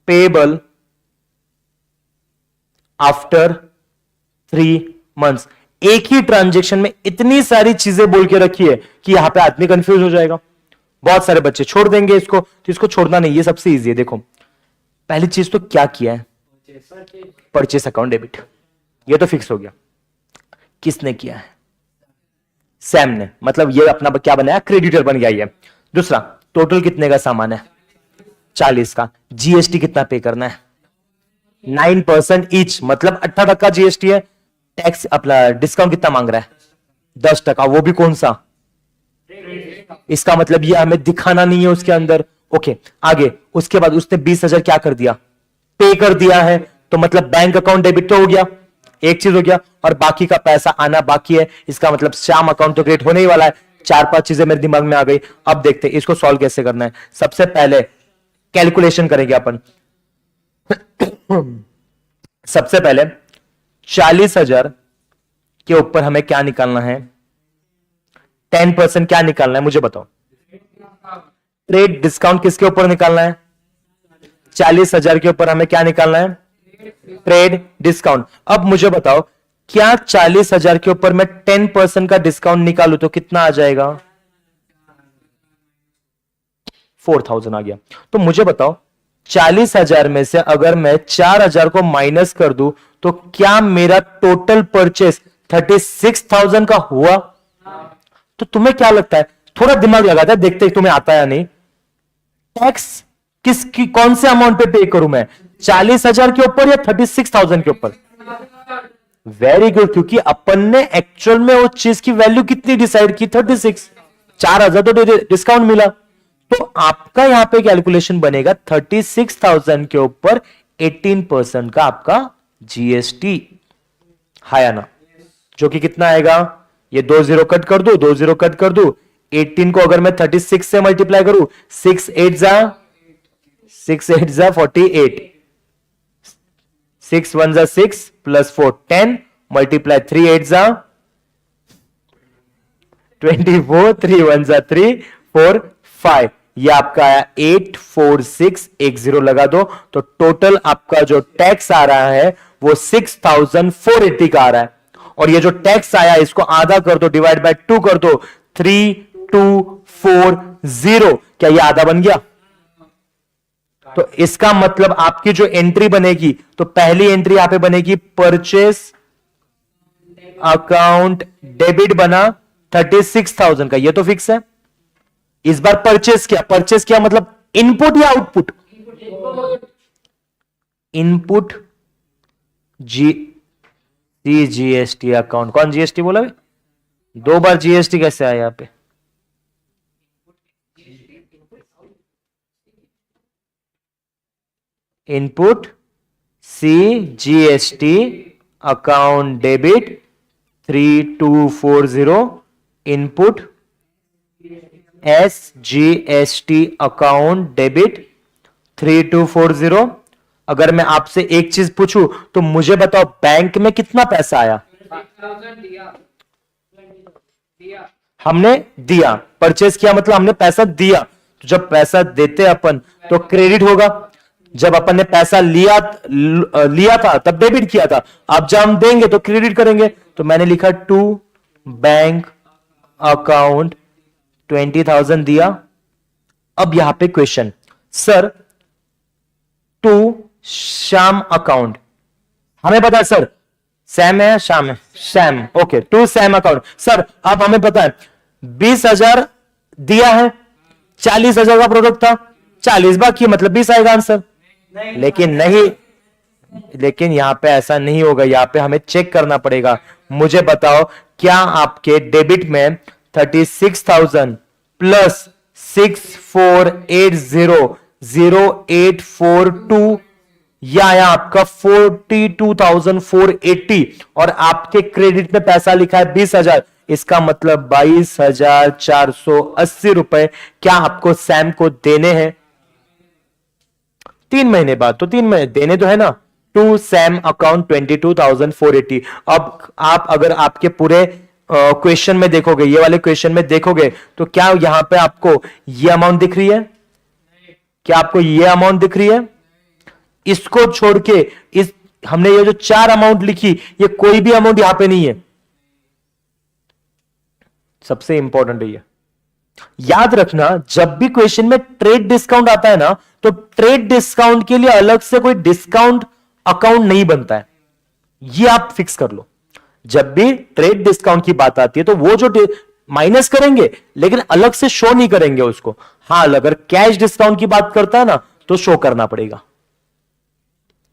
payable after 3 months। एक ही ट्रांजेक्शन में इतनी सारी चीजें बोल के रखी है कि यहां पे आदमी कंफ्यूज हो जाएगा। बहुत सारे बच्चे छोड़ देंगे इसको, तो इसको छोड़ना नहीं, ये सबसे इजी है। देखो पहली चीज तो क्या किया है, परचेस अकाउंट डेबिट, ये तो फिक्स हो गया। किसने किया है? सैम ने, मतलब ये अपना क्या बनाया? क्रेडिटर बन गया ये। दूसरा, टोटल कितने का सामान है? 40 का। जीएसटी कितना पे करना है? 9% ईच, मतलब 18% जीएसटी है। टैक्स अपना डिस्काउंट कितना मांग रहा है? 10%, वो भी कौन सा? इसका मतलब ये हमें दिखाना नहीं है उसके अंदर। ओके, आगे उसके बाद उसने 20,000 क्या कर दिया? पे कर दिया है, तो मतलब बैंक अकाउंट डेबिट तो हो गया, एक चीज हो गया, और बाकी का पैसा आना बाकी है। इसका मतलब श्याम अकाउंट तो क्रिएट होने ही वाला है। 4-5 चीजें मेरे दिमाग में आ गई। अब देखते हैं इसको सॉल्व कैसे करना है। सबसे पहले कैलकुलेशन करेंगे अपन। सबसे पहले 40,000 के ऊपर हमें क्या निकालना है? 10% क्या निकालना है मुझे बताओ? ट्रेड डिस्काउंट किसके ऊपर निकालना है? 40,000 के ऊपर हमें क्या निकालना है? Trade discount. अब मुझे बताओ, क्या 40,000 के ऊपर मैं 10% का डिस्काउंट निकालू तो कितना आ जाएगा? 4,000 आ गया। तो मुझे बताओ 40,000 में से अगर मैं 4,000 को माइनस कर दूं तो क्या मेरा टोटल परचेस 36,000 का हुआ? तो तुम्हें क्या लगता है, थोड़ा दिमाग लगाता है, देखते तुम्हें आता है या नहीं। टैक्स किसकी, कौन से अमाउंट पे करूं मैं? 40,000 के ऊपर या 36,000 के ऊपर? वेरी गुड, क्योंकि अपन ने एक्चुअल में उस चीज की वैल्यू कितनी डिसाइड की? 36। 4,000 तो डिस्काउंट मिला, तो आपका यहां पे कैलकुलेशन बनेगा 36,000 के ऊपर 18% का आपका जीएसटी है ना, जो कि कितना आएगा? ये 2 0 कट कर दो, 2 0 कट कर दो। 18 को अगर मैं 36 से मल्टीप्लाई करूं, 6 8 जा 48, 6 1 जा 6 प्लस 4 10, मल्टीप्लाई 3 8 जा 24, 3 1 जा 3 4 5, ये आपका आया 84610 लगा दो, तो टोटल आपका जो टैक्स आ रहा है वो 6,480 का आ रहा है। और ये जो टैक्स आया इसको आधा कर दो, डिवाइड बाय 2 कर दो, 3240। क्या ये आधा बन गया? तो इसका मतलब आपकी जो एंट्री बनेगी, तो पहली एंट्री यहां पे बनेगी परचेस अकाउंट डेबिट बना 36,000 का, ये तो फिक्स है। इस बार परचेस किया, परचेस किया मतलब इनपुट या आउटपुट? Input GST account. कौन जीएसटी बोला? 2 बार जीएसटी कैसे आया यहां पे? Input CGST account debit 3240, input SGST account debit 3240। अगर मैं आपसे एक चीज पूछूं तो मुझे बताओ बैंक में कितना पैसा आया? 6,000 दिया दिया हमने दिया, परचेज किया मतलब हमने पैसा दिया। तो जब पैसा देते अपन तो क्रेडिट होगा, जब अपन ने पैसा लिया था तब डेबिट किया था, अब जब हम देंगे तो क्रेडिट करेंगे। तो मैंने लिखा टू बैंक अकाउंट 20,000 दिया। अब यहां पे question, sir to Shyam account, हमें पता है सर सैम है श्याम है, Sam, okay, to Sam account. Sir अब हमें पता है 20,000 दिया है, 40,000 का प्रोडक्ट था, 40 बाकी मतलब 20 आएगा आंसर। लेकिन नहीं, लेकिन यहां पे ऐसा नहीं होगा, यहां पे हमें चेक करना पड़ेगा। मुझे बताओ क्या आपके डेबिट में 36,000 प्लस 64800842 या आया आपका 42,480 और आपके क्रेडिट में पैसा लिखा है 20,000, इसका मतलब 22,480 रुपए क्या आपको सैम को देने हैं 3 महीने बाद? तो 3 महीने देने तो है ना। To Sam account 22,480। अब आप अगर आपके पूरे क्वेश्चन में देखोगे, ये वाले क्वेश्चन में देखोगे तो क्या यहां पे आपको ये अमाउंट दिख रही है? क्या आपको ये अमाउंट दिख रही है? इसको छोड़ के इस हमने ये जो 4 अमाउंट लिखी, ये कोई भी अमाउंट यहां पे नहीं है। सबसे इंपॉर्टेंट है ये याद रखना, जब भी क्वेश्चन में ट्रेड डिस्काउंट आता है ना, तो ट्रेड डिस्काउंट के लिए अलग से कोई डिस्काउंट अकाउंट नहीं बनता है, ये आप फिक्स कर लो। जब भी ट्रेड डिस्काउंट की बात आती है तो वो जो माइनस करेंगे लेकिन अलग से शो नहीं करेंगे उसको। हाँ, अगर कैश डिस्काउंट की बात करता है ना तो शो करना पड़ेगा।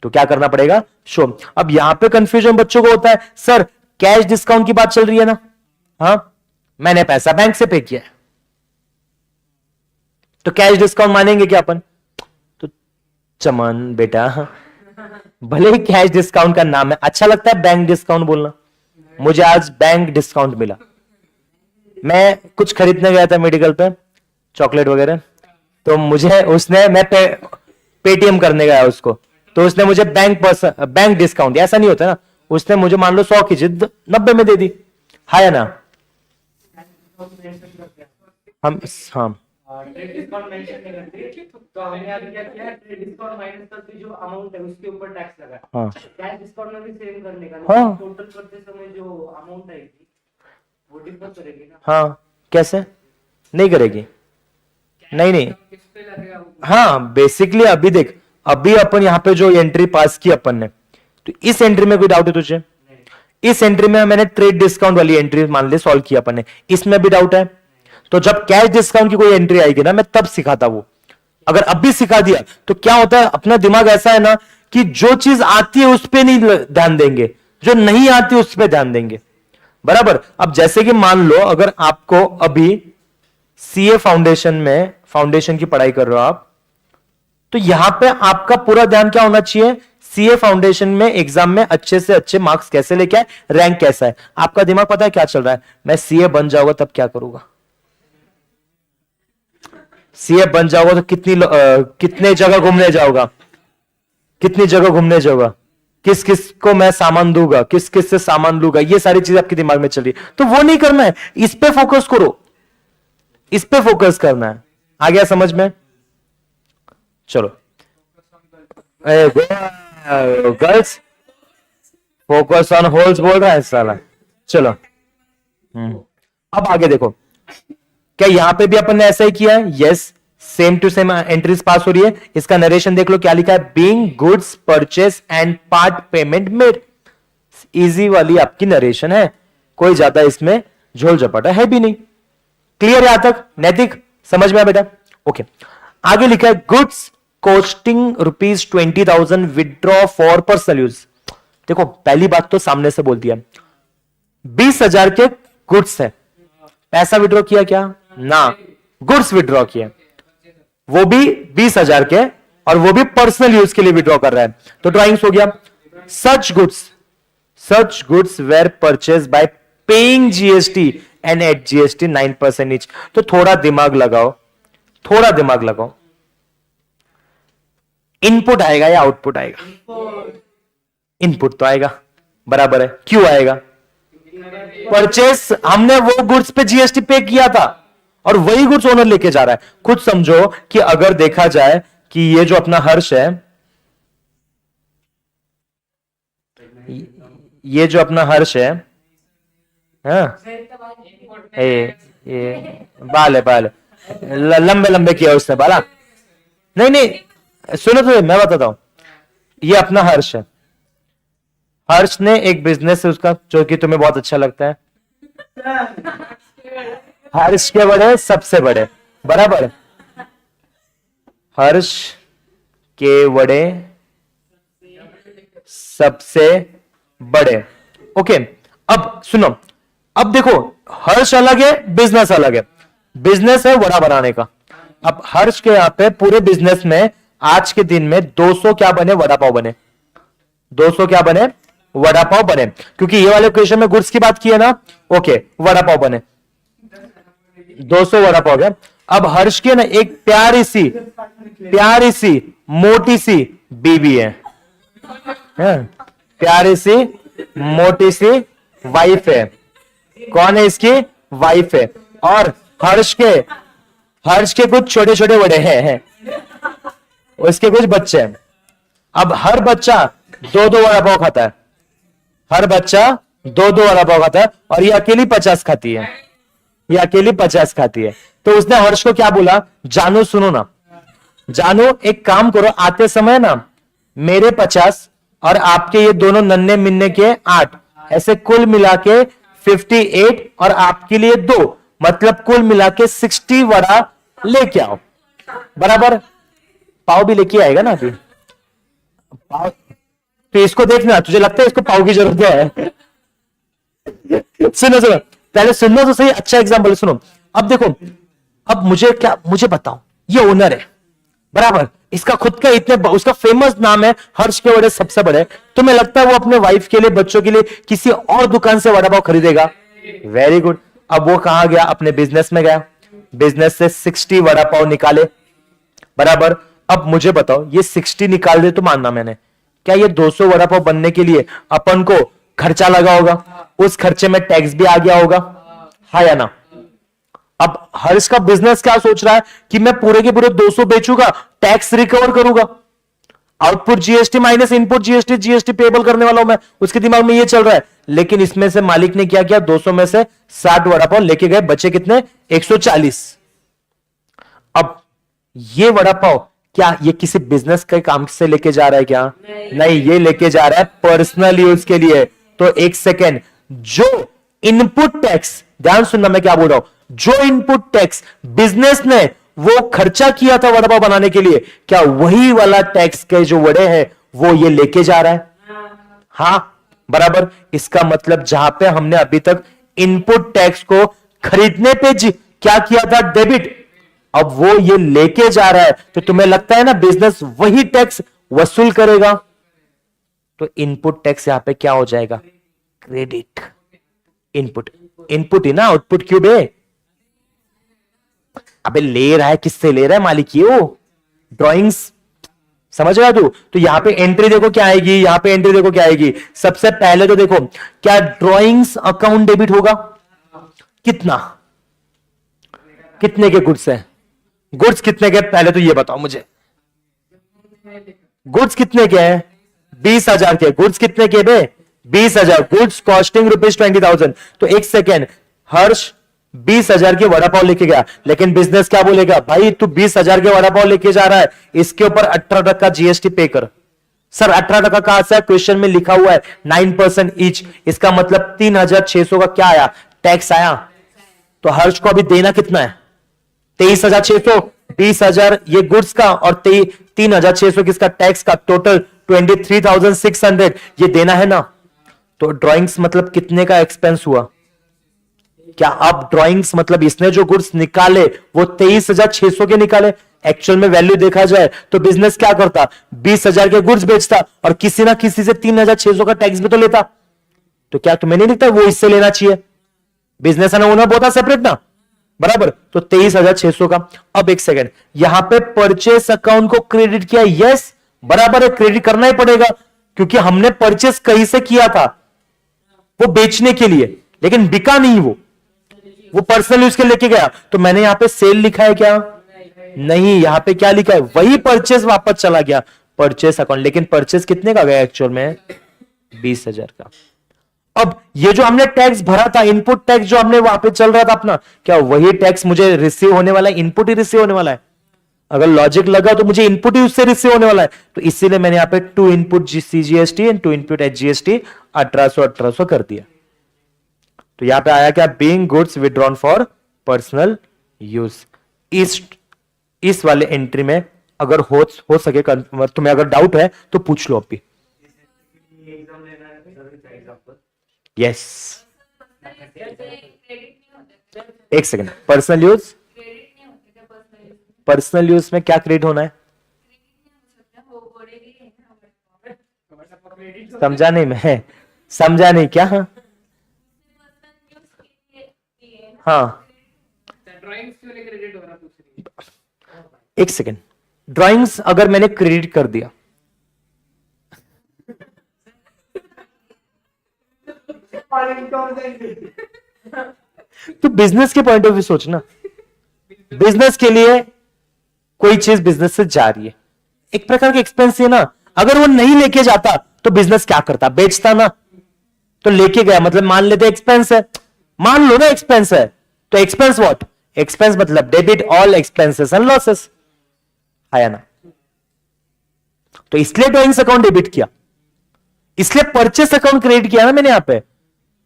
तो क्या करना पड़ेगा? शो। अब यहां पे कंफ्यूजन बच्चों को होता है, सर कैश डिस्काउंट की बात चल रही है ना, हाँ मैंने पैसा बैंक से पे किया है तो कैश डिस्काउंट मानेंगे क्या अपन? तो चमन बेटा, भले ही कैश डिस्काउंट का नाम है, अच्छा लगता है बैंक डिस्काउंट बोलना। मुझे आज बैंक डिस्काउंट मिला, मैं कुछ खरीदने गया था मेडिकल पे, चॉकलेट वगैरह, तो मुझे उसने, मैं पेटीएम करने गया उसको, तो उसने मुझे बैंक डिस्काउंट, ऐसा नहीं होता ना, उसने मुझे मान लो 100 की चीज 90 में दे दी, है ना। हम हाँ ट्रेड डिस्काउंट मेंशन नहीं करती, तो हमने अभी क्या किया, ट्रेड डिस्काउंट माइनस करके जो अमाउंट है उसके ऊपर टैक्स लगा। हाँ कैश डिस्काउंट में भी सेम करने का, हाँ। टोटल करते समय जो अमाउंट आएगी वो डिफर करेगी ना। हाँ, कैसे नहीं करेगी? नहीं नहीं, किस पे लगेगा वो? हाँ बेसिकली अभी देख, अभी अपन यहाँ पे जो एंट्री पास की अपन ने, तो इस एंट्री में कोई डाउट है तुझे? इस एंट्री में मैंने ट्रेड डिस्काउंट वाली एंट्री मान ले सॉल्व किया अपन ने, इसमें भी डाउट है? तो जब कैश डिस्काउंट की कोई एंट्री आएगी ना, मैं तब सिखाता वो। अगर अभी सिखा दिया तो क्या होता है, अपना दिमाग ऐसा है ना कि जो चीज आती है उस पर नहीं ध्यान देंगे, जो नहीं आती उस पर ध्यान देंगे, बराबर। अब जैसे कि मान लो अगर आपको अभी सीए फाउंडेशन में, फाउंडेशन की पढ़ाई कर रहे हो आप, तो यहां पे आपका पूरा ध्यान क्या होना चाहिए? सीए फाउंडेशन में एग्जाम में अच्छे से अच्छे मार्क्स कैसे लेके आए, रैंक कैसा है। आपका दिमाग पता है क्या चल रहा है? मैं सीए बन जाऊंगा तब क्या करूंगा, सीए बन जाओगा तो कितने जगह घूमने जाओगा, कितनी जगह घूमने जाओगा, किस किस को मैं सामान दूंगा, किस किस से सामान लूंगा, ये सारी चीजें आपके दिमाग में चल रही है। तो वो नहीं करना है, इस पे फोकस करो, इस पे फोकस करना है। आ गया समझ में? चलो गर्ल्स फोकस ऑन होल्स बोल रहा है साला। चलो अब आगे देखो, क्या यहां पे भी अपन ने ऐसा ही किया है? Yes, same to same entries pass हो रही है। इसका नरेशन देख लो क्या लिखा है, being goods purchase and part payment made. Easy वाली आपकी नरेशन है, कोई ज्यादा इसमें झोल झपाटा है भी नहीं। क्लियर यहां तक? नैतिक समझ में आया बेटा? ओके, आगे लिखा है goods costing ₹20,000 withdraw for personal use. देखो पहली बात तो सामने से बोल दिया, 20,000 के गुड्स है, पैसा विड्रॉ किया क्या ना, गुड्स विड्रॉ किया, वो भी 20,000 के, और वो भी पर्सनल यूज के लिए विड्रॉ कर रहा है। तो ड्राइंग्स हो गया। Such goods were purchase by paying GST. And at GST 9% each. तो थोड़ा दिमाग लगाओ, थोड़ा दिमाग लगाओ, इनपुट आएगा या आउटपुट आएगा? इनपुट तो आएगा, बराबर है। क्यों आएगा? परचेस, हमने वो गुड्स पे जीएसटी पे किया था और वही गुड्स ओनर लेके जा रहा है। खुद समझो कि अगर देखा जाए कि ये जो अपना हर्ष है, ये जो अपना हर्ष है, हाँ, ये बाल है, बाल लंबे लंबे किया उसने बाला। नहीं नहीं, सुनो तो मैं बताता हूं। ये अपना हर्ष है, हर्ष ने एक बिजनेस है उसका जो कि तुम्हें बहुत अच्छा लगता है। हर्ष के बड़े सबसे बड़े, बराबर। हर्ष के बड़े सबसे बड़े, ओके। अब सुनो, अब देखो, हर्ष अलग है, बिजनेस अलग है। बिजनेस है वड़ा बनाने का। अब हर्ष के यहां पे पूरे बिजनेस में आज के दिन में 200 क्या बने? वड़ा पाव बने। 200 क्या बने? वड़ा पाव बने। क्योंकि ये वाले क्वेश्चन में गुड्स की बात की है ना, ओके, वड़ा पाव बने। 200 वड़ा पाव गया। अब हर्ष की ना एक प्यारी सी मोटी सी बीबी है, प्यारी सी मोटी सी वाइफ है। कौन है इसकी? वाइफ है। और हर्ष के कुछ छोटे छोटे बड़े हैं, उसके कुछ बच्चे हैं। अब हर बच्चा 2-2 वड़ा पाव खाता है, हर बच्चा 2-2 वड़ा पाव खाता है, और ये अकेली 50 खाती है, ये अकेली 50 खाती है। तो उसने हर्ष को क्या बोला? जानू सुनो ना, जानू एक काम करो, आते समय ना मेरे 50 और आपके ये दोनों नन्हे मिन्ने के 8, ऐसे कुल मिला के 58 और आपके लिए 2, मतलब कुल मिला के 60 वड़ा लेके आओ, बराबर। पाव भी लेके आएगा ना अभी पाव, तो इसको देखना, तुझे लगता है इसको पाव की जरूरत है? सुनो, पहले सुनो तो सही, अच्छा एग्जांपल सुनो। अब देखो, अब मुझे बताओ, ये ओनर है, बराबर, इसका खुद का उसका फेमस नाम है हर्ष के बड़े सबसे बड़े। तुम्हें लगता है वो अपने वाइफ के लिए, बच्चों के लिए किसी और दुकान से वड़ा पाव खरीदेगा? Very good. अब वो कहां गया? अपने बिजनेस में गया, बिजनेस से 60 वड़ा पाव निकाले, बराबर। अब मुझे बताओ, ये 60 निकाल दे तो मानना मैंने, क्या ये 200 वड़ा पाव बनने के लिए अपन को खर्चा लगा होगा? उस खर्चे में टैक्स भी आ गया होगा, हाँ या ना? अब हर्ष का बिजनेस क्या सोच रहा है कि मैं पूरे के पूरे 200 बेचूंगा, टैक्स रिकवर करूंगा, output GST minus input GST, GST payable करने वाला हूं मैं, उसके दिमाग में ये चल रहा है। लेकिन इसमें से मालिक ने क्या किया? 200 में से 60 वड़ा पाव लेके गए, बचे कितने? 140। अब ये वड़ा पाव क्या ये किसी बिजनेस के काम से लेके जा रहा है क्या? नहीं, ये लेके जा रहा है पर्सनल यूज के लिए। तो एक सेकेंड, जो इनपुट टैक्स, ध्यान सुनना मैं क्या बोल रहा हूं, जो इनपुट टैक्स बिजनेस ने वो खर्चा किया था वड़ा पाव बनाने के लिए, क्या वही वाला टैक्स के जो वड़े हैं वो ये लेके जा रहा है? हाँ, बराबर। इसका मतलब जहां पे हमने अभी तक इनपुट टैक्स को खरीदने पे क्या किया था? डेबिट, अब वो ये लेके जा रहा है, तो तुम्हें लगता है ना बिजनेस वही टैक्स वसूल करेगा? तो इनपुट टैक्स यहां पे क्या हो जाएगा? क्रेडिट। इनपुट ही ना, आउटपुट क्यों बे? अबे ले रहा है, किससे ले रहा है? मालिक ये वो ड्राइंग्स, समझ रहा तू? तो यहां पे एंट्री देखो क्या आएगी, यहां पे एंट्री देखो क्या आएगी। सबसे पहले तो देखो, क्या ड्राइंग्स अकाउंट डेबिट होगा? कितना, कितने के गुड्स है? गुड्स कितने के? पहले तो ये बताओ मुझे, गुड्स कितने के हैं? 20,000 के। गुड्स कितने के बे? 20,000। Goods costing ₹20,000। तो एक सेकेंड, हर्ष 20,000 के वड़ा पाव लेके गया, लेकिन बिजनेस क्या बोलेगा? भाई तू 20,000 के वड़ा पाव लेके जा रहा है, इसके ऊपर 18% जीएसटी पे कर। सर 18% कहां से? क्वेश्चन में लिखा हुआ है 9% ईच, इसका मतलब 3,600 का क्या आया? टैक्स आया। तो हर्ष को अभी देना कितना है? 23,600। 20,000 ये गुड्स का और 3,600 किसका? टैक्स का। टोटल 23,600 ये देना है ना। तो ड्राइंग्स मतलब कितने का एक्सपेंस हुआ? क्या अब ड्राइंग्स मतलब इसने जो गुड्स निकाले वो 23,600 के निकाले? एक्चुअल में वैल्यू देखा जाए तो बिजनेस क्या करता? 20,000 के गुड्स बेचता और किसी ना किसी से 3,600 का टैक्स भी तो लेता। तो क्या तुम्हें नहीं दिखता वो इससे लेना चाहिए? Business and owner Botha separate ना, बराबर। तो 23,600 का। अब एक सेकंड, यहां पे परचेस अकाउंट को क्रेडिट किया, यस बराबर है, क्रेडिट करना ही पड़ेगा क्योंकि हमने परचेस कहीं से किया था, वो बेचने के लिए, लेकिन बिका नहीं, वो पर्सनल यूज के लेके गया। तो मैंने यहां पे सेल लिखा है क्या? नहीं, यहां पे क्या लिखा है? वही परचेस वापस चला गया, परचेस अकाउंट। लेकिन परचेस कितने का गया एक्चुअल में? 20,000 का। अब ये जो हमने टैक्स भरा था, इनपुट टैक्स जो हमने वहां पे चल रहा था अपना, क्या वही टैक्स मुझे रिसीव होने वाला है? इनपुट ही रिसीव होने वाला है। अगर लॉजिक लगा तो मुझे इनपुट ही उससे रिसीव होने वाला है। तो इसीलिए मैंने यहां पे 2 input CGST and 2 input HGST 1800 कर दिया। तो यहां पे आया क्या? Being goods withdrawn for personal use. इस वाले एंट्री में अगर हो सके, तुम्हें अगर डाउट है तो पूछ लो अभी। एग्जाम लेना है सर, एग्जांपल। यस, एक second, personal use, personal use में क्या क्रेडिट होना है? समझा नहीं, मैं समझा नहीं क्या? हाँ, ड्राइंग्स क्यों नहीं क्रेडिट हो रहा पूछ रही है। एक सेकंड, ड्राइंग्स अगर मैंने क्रेडिट कर दिया तो बिजनेस के पॉइंट ऑफ व्यू सोचना, बिजनेस के लिए कोई चीज बिजनेस से जा रही है, एक प्रकार का एक्सपेंस है ना। अगर वो नहीं लेके जाता तो बिजनेस क्या करता? बेचता ना। तो लेके गया मतलब मान लेते एक्सपेंस है, मान लो ना एक्सपेंस है, तो एक्सपेंस व्हाट? एक्सपेंस मतलब debit all expenses and losses, आया ना। तो इसलिए ड्राइंग्स अकाउंट डेबिट किया, इसलिए परचेस अकाउंट क्रेडिट किया ना मैंने यहां पे,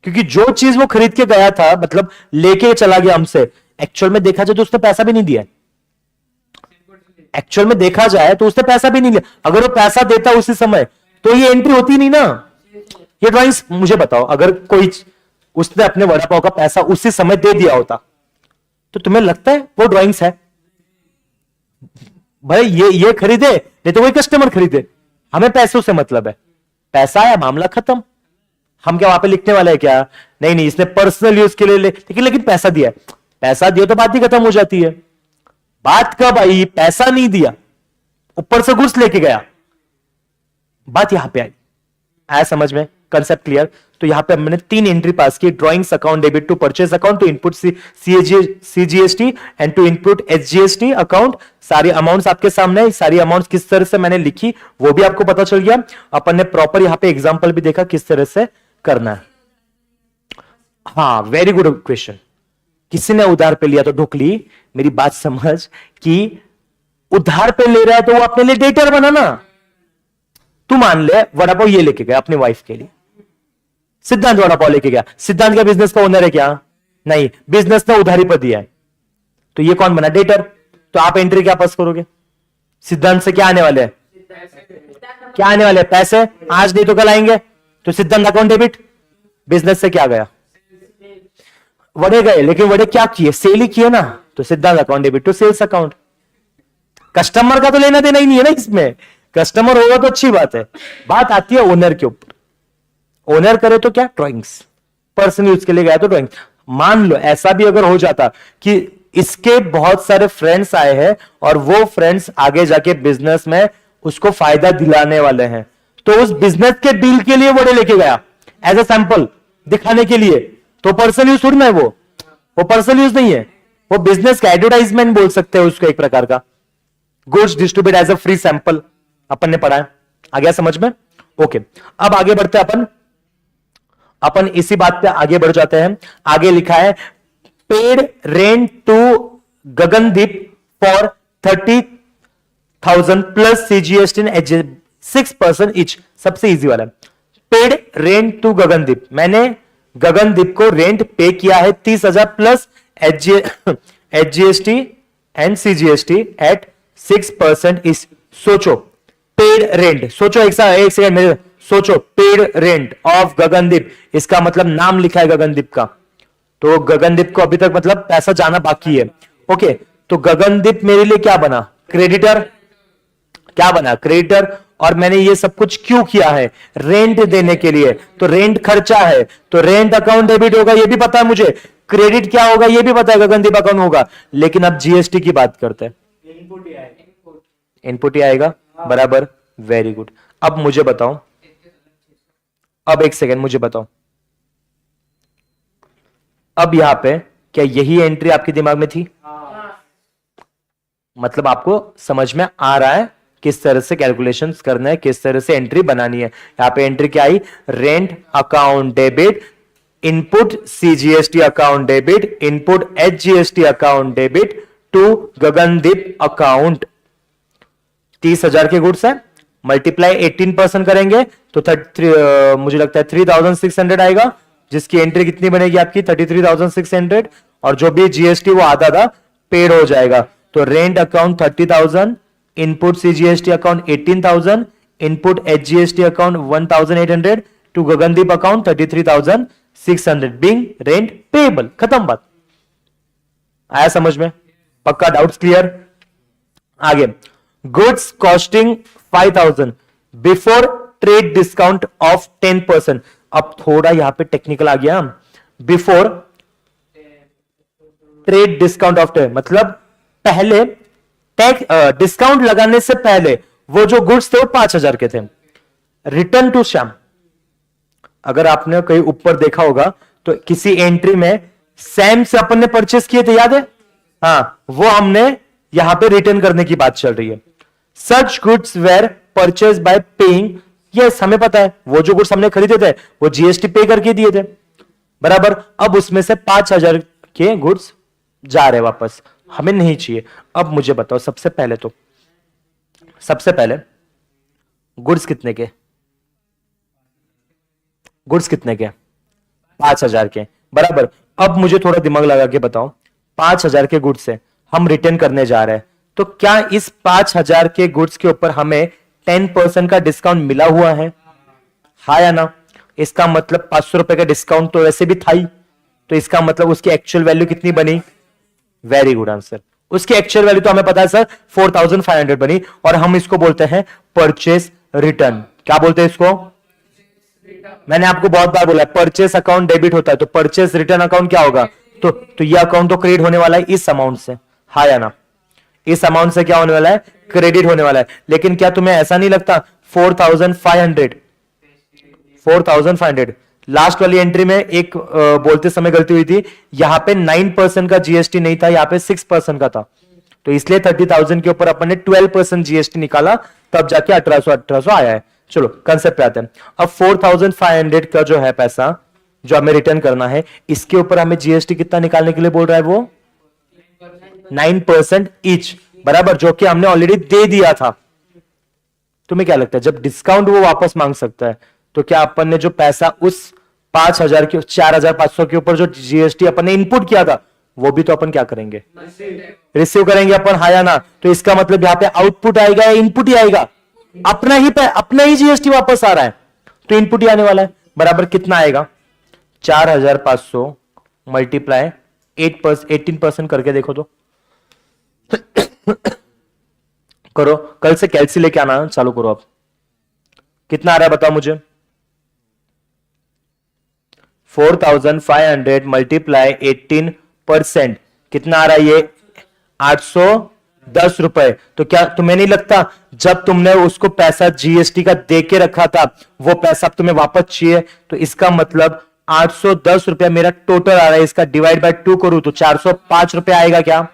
क्योंकि जो चीज वो खरीद के गया था, मतलब लेके चला गया हमसे, एक्चुअल में देखा जाए तो उसने पैसा भी नहीं दिया। एक्चुअल में देखा जाए तो उसने पैसा भी नहीं लिया। अगर वो पैसा देता उसी समय तो ये एंट्री होती नहीं ना। ये ड्राइंग्स, मुझे बताओ, अगर कोई उसने अपने वड़ा पाव का पैसा उसी समय दे दिया होता तो तुम्हें लगता है वो ड्राइंग्स है? भाई ये खरीदे नहीं तो कोई कस्टमर खरीदे, हमें पैसों से मतलब है, पैसा आया मामला खत्म। हम क्या वहां पे लिखने वाले हैं क्या? नहीं नहीं, इसने पर्सनल यूज के लिए लेकिन पैसा दिया है, पैसा दिया तो बात ही खत्म हो जाती है। बात कब आई? पैसा नहीं दिया, ऊपर से गुड्स लेके गया, बात यहां पे आई। आया समझ में? Concept clear? तो यहां पे हमने 3 एंट्री पास की, drawings account debit to purchase account, to input CGST and to input HGST account. सारी अमाउंट्स आपके सामने है, सारी अमाउंट्स किस तरह से मैंने लिखी वो भी आपको पता चल गया। अपन ने प्रॉपर यहां पे एग्जांपल भी देखा किस तरह से करना है। हाँ, वेरी गुड क्वेश्चन। किसी ने उधार पे लिया तो ढुकली, मेरी बात समझ कि उधार पे ले रहा है तो वो अपने लिए डेटर बना ना। तू मान ले वड़ा पाव ये लेके गया अपनी वाइफ के लिए, सिद्धांत वड़ा पाव लेके गया, सिद्धांत का बिजनेस का ओनर है क्या? नहीं, बिजनेस ने उधारी पर दिया है, तो ये कौन बना? डेटर। तो आप एंट्री क्या पास करोगे? सिद्धांत से क्या आने वाले हैं? क्या आने वाले हैं? पैसे। आज नहीं तो कल आएंगे, तो सिद्धांत अकाउंट डेबिट। बिजनेस से क्या गया? वड़े गए, लेकिन वड़े क्या किए? सेल ही किए ना, तो Siddhant account debit to sales account. Customer का तो लेना देना ही नहीं है ना इसमें, कस्टमर होगा तो अच्छी बात है। बात आती है ओनर के ऊपर, ओनर करे तो क्या? ड्राइंग्स। पर्सन यूज के लिए गया तो ड्राइंग्स। मान लो ऐसा भी अगर हो जाता कि इसके बहुत सारे फ्रेंड्स आए हैं और वो फ्रेंड्स आगे जाके बिजनेस में उसको फायदा दिलाने वाले हैं, तो उस बिजनेस के डील के लिए वो लेके गया एज ए सैंपल दिखाने के लिए, तो पर्सन यूज थोड़ी ना है वो पर्सन यूज नहीं है, वो बिजनेस का एडवर्टाइजमेंट बोल सकते हैं उसको, एक प्रकार का goods distribute as a free sample अपन ने पढ़ा है। आ गया समझ में? ओके, अब आगे बढ़ते हैं अपन इसी बात पे आगे बढ़ जाते हैं। आगे लिखा है paid rent to Gagandeep for 30,000 plus CGST and 6% each. सबसे इजी वाला पेड रेंट टू गगनदीप, मैंने गगनदीप को रेंट पे किया है 30,000 plus HGST and CGST at 6% is. सोचो पेड रेंट, सोचो एक सेकंड मेरे, सोचो पेड रेंट ऑफ गगनदीप, इसका मतलब नाम लिखा है गगनदीप का, तो गगनदीप को अभी तक मतलब पैसा जाना बाकी है। ओके, तो गगनदीप मेरे लिए क्या बना? क्रेडिटर। क्या बना? क्रेडिटर। और मैंने ये सब कुछ क्यों किया है? रेंट देने के लिए, तो रेंट खर्चा है, तो रेंट अकाउंट डेबिट होगा, ये भी पता है मुझे। क्रेडिट क्या होगा ये भी पता है, गगनदीप अकाउंट होगा, लेकिन अब जीएसटी की बात करते हैं। इनपुट ही आएगा। इनपुट ही आएगा, बराबर, वेरी गुड। अब मुझे बताओ, अब एक सेकेंड मुझे बताओ, अब यहां पे क्या यही एंट्री आपके दिमाग में थी? मतलब आपको समझ में आ रहा है किस तरह से कैलकुलेशंस करना है, किस तरह से एंट्री बनानी है। यहां पे एंट्री क्या आई? Rent account debit, input CGST account debit, input HGST account debit to Gagandeep account. 30,000 के गुड्स है, मल्टीप्लाई 18% करेंगे तो मुझे लगता है 3,600 आएगा, जिसकी एंट्री कितनी बनेगी आपकी? 33,600, और जो भी जीएसटी वो आधा आधा पेड हो जाएगा। तो rent account 30,000, input CGST account 18,000, input HGST account 1,800 to Gagandeep account 33,600 being rent payable. खत्म बात। आया समझ में? पक्का? Doubts clear? आगे, goods costing 5,000 before trade discount of 10%। अब थोड़ा यहां पे टेक्निकल आ गया। बिफोर ट्रेड डिस्काउंट ऑफ 10 मतलब पहले टैक्स डिस्काउंट लगाने से पहले वो जो गुड्स थे वो 5,000 के थे। रिटर्न टू श्याम, अगर आपने कहीं ऊपर देखा होगा तो किसी एंट्री में सैम से अपन ने परचेस किए थे, याद है? हाँ, वो हमने यहां पे रिटर्न करने की बात चल रही है। Such goods were purchase by paying, yes हमें पता है वो जो गुड्स हमने खरीदे थे वो जीएसटी पे करके दिए थे, बराबर। अब उसमें से 5,000 के गुड्स जा रहे वापस, हमें नहीं चाहिए। अब मुझे बताओ, सबसे पहले गुड्स कितने के? गुड्स कितने के? 5,000 के, बराबर। अब मुझे थोड़ा दिमाग लगा के बताओ, 5,000 के गुड्स से हम रिटर्न करने जा रहे हैं, तो क्या इस 5,000 के गुड्स के ऊपर हमें 10% का डिस्काउंट मिला हुआ है? हाँ या ना? इसका मतलब 500 रुपए का डिस्काउंट तो वैसे भी था ही, तो इसका मतलब उसकी एक्चुअल वैल्यू कितनी बनी? Very good answer. उसकी एक्चुअल वैल्यू तो हमें पता है सर 4,500 बनी, और हम इसको बोलते हैं परचेस रिटर्न। क्या बोलते हैं इसको? मैंने आपको बहुत बार बोला है परचेस अकाउंट डेबिट होता है, तो परचेस रिटर्न अकाउंट क्या होगा? तो ये अकाउंट तो क्रेडिट होने वाला है इस अमाउंट से, हाँ या ना? इस अमाउंट से क्या होने वाला है? क्रेडिट होने वाला है। लेकिन क्या तुम्हें ऐसा नहीं लगता 4,500 लास्ट वाली एंट्री में एक बोलते समय गलती हुई थी, यहां पे 9% का जीएसटी नहीं था, यहां पे 6% का था, तो इसलिए 30,000 के ऊपर अपन ने 12% जीएसटी निकाला, तब जाके 1,800 आया है। चलो कंसेप्ट पे आते हैं। अब 4,500 का जो है पैसा जो हमें रिटर्न करना है, इसके ऊपर हमें जीएसटी कितना निकालने के लिए बोल रहा है? वो 9% ईच, बराबर, जो कि हमने ऑलरेडी दे दिया था। तुम्हें क्या लगता है जब डिस्काउंट वो वापस मांग सकता है, तो क्या अपन ने जो पैसा उस 5,000 के 4,500 के ऊपर जो जीएसटी अपन ने इनपुट किया था वो भी तो अपन क्या करेंगे? रिसीव करेंगे अपन, हाँ या ना? तो इसका मतलब यहां पे आउटपुट आएगा या इनपुट ही आएगा? अपना ही जीएसटी वापस आ रहा है, तो इनपुट ही आने वाला है, बराबर। कितना आएगा? 4,500 मल्टीप्लाई 18% करके देखो तो करो, कल से कैलसी लेके आना चालू करो। अब कितना आ रहा है बताओ मुझे? 4,500 मल्टीप्लाई 18% कितना आ रहा है? ये 810 रुपए। तो क्या तुम्हें नहीं लगता जब तुमने उसको पैसा जीएसटी का दे के रखा था वो पैसा तुम्हें वापस चाहिए? तो इसका मतलब 810 रुपया मेरा टोटल आ रहा है, इसका डिवाइड बाय 2 करूं तो 405 रुपया आएगा। क्या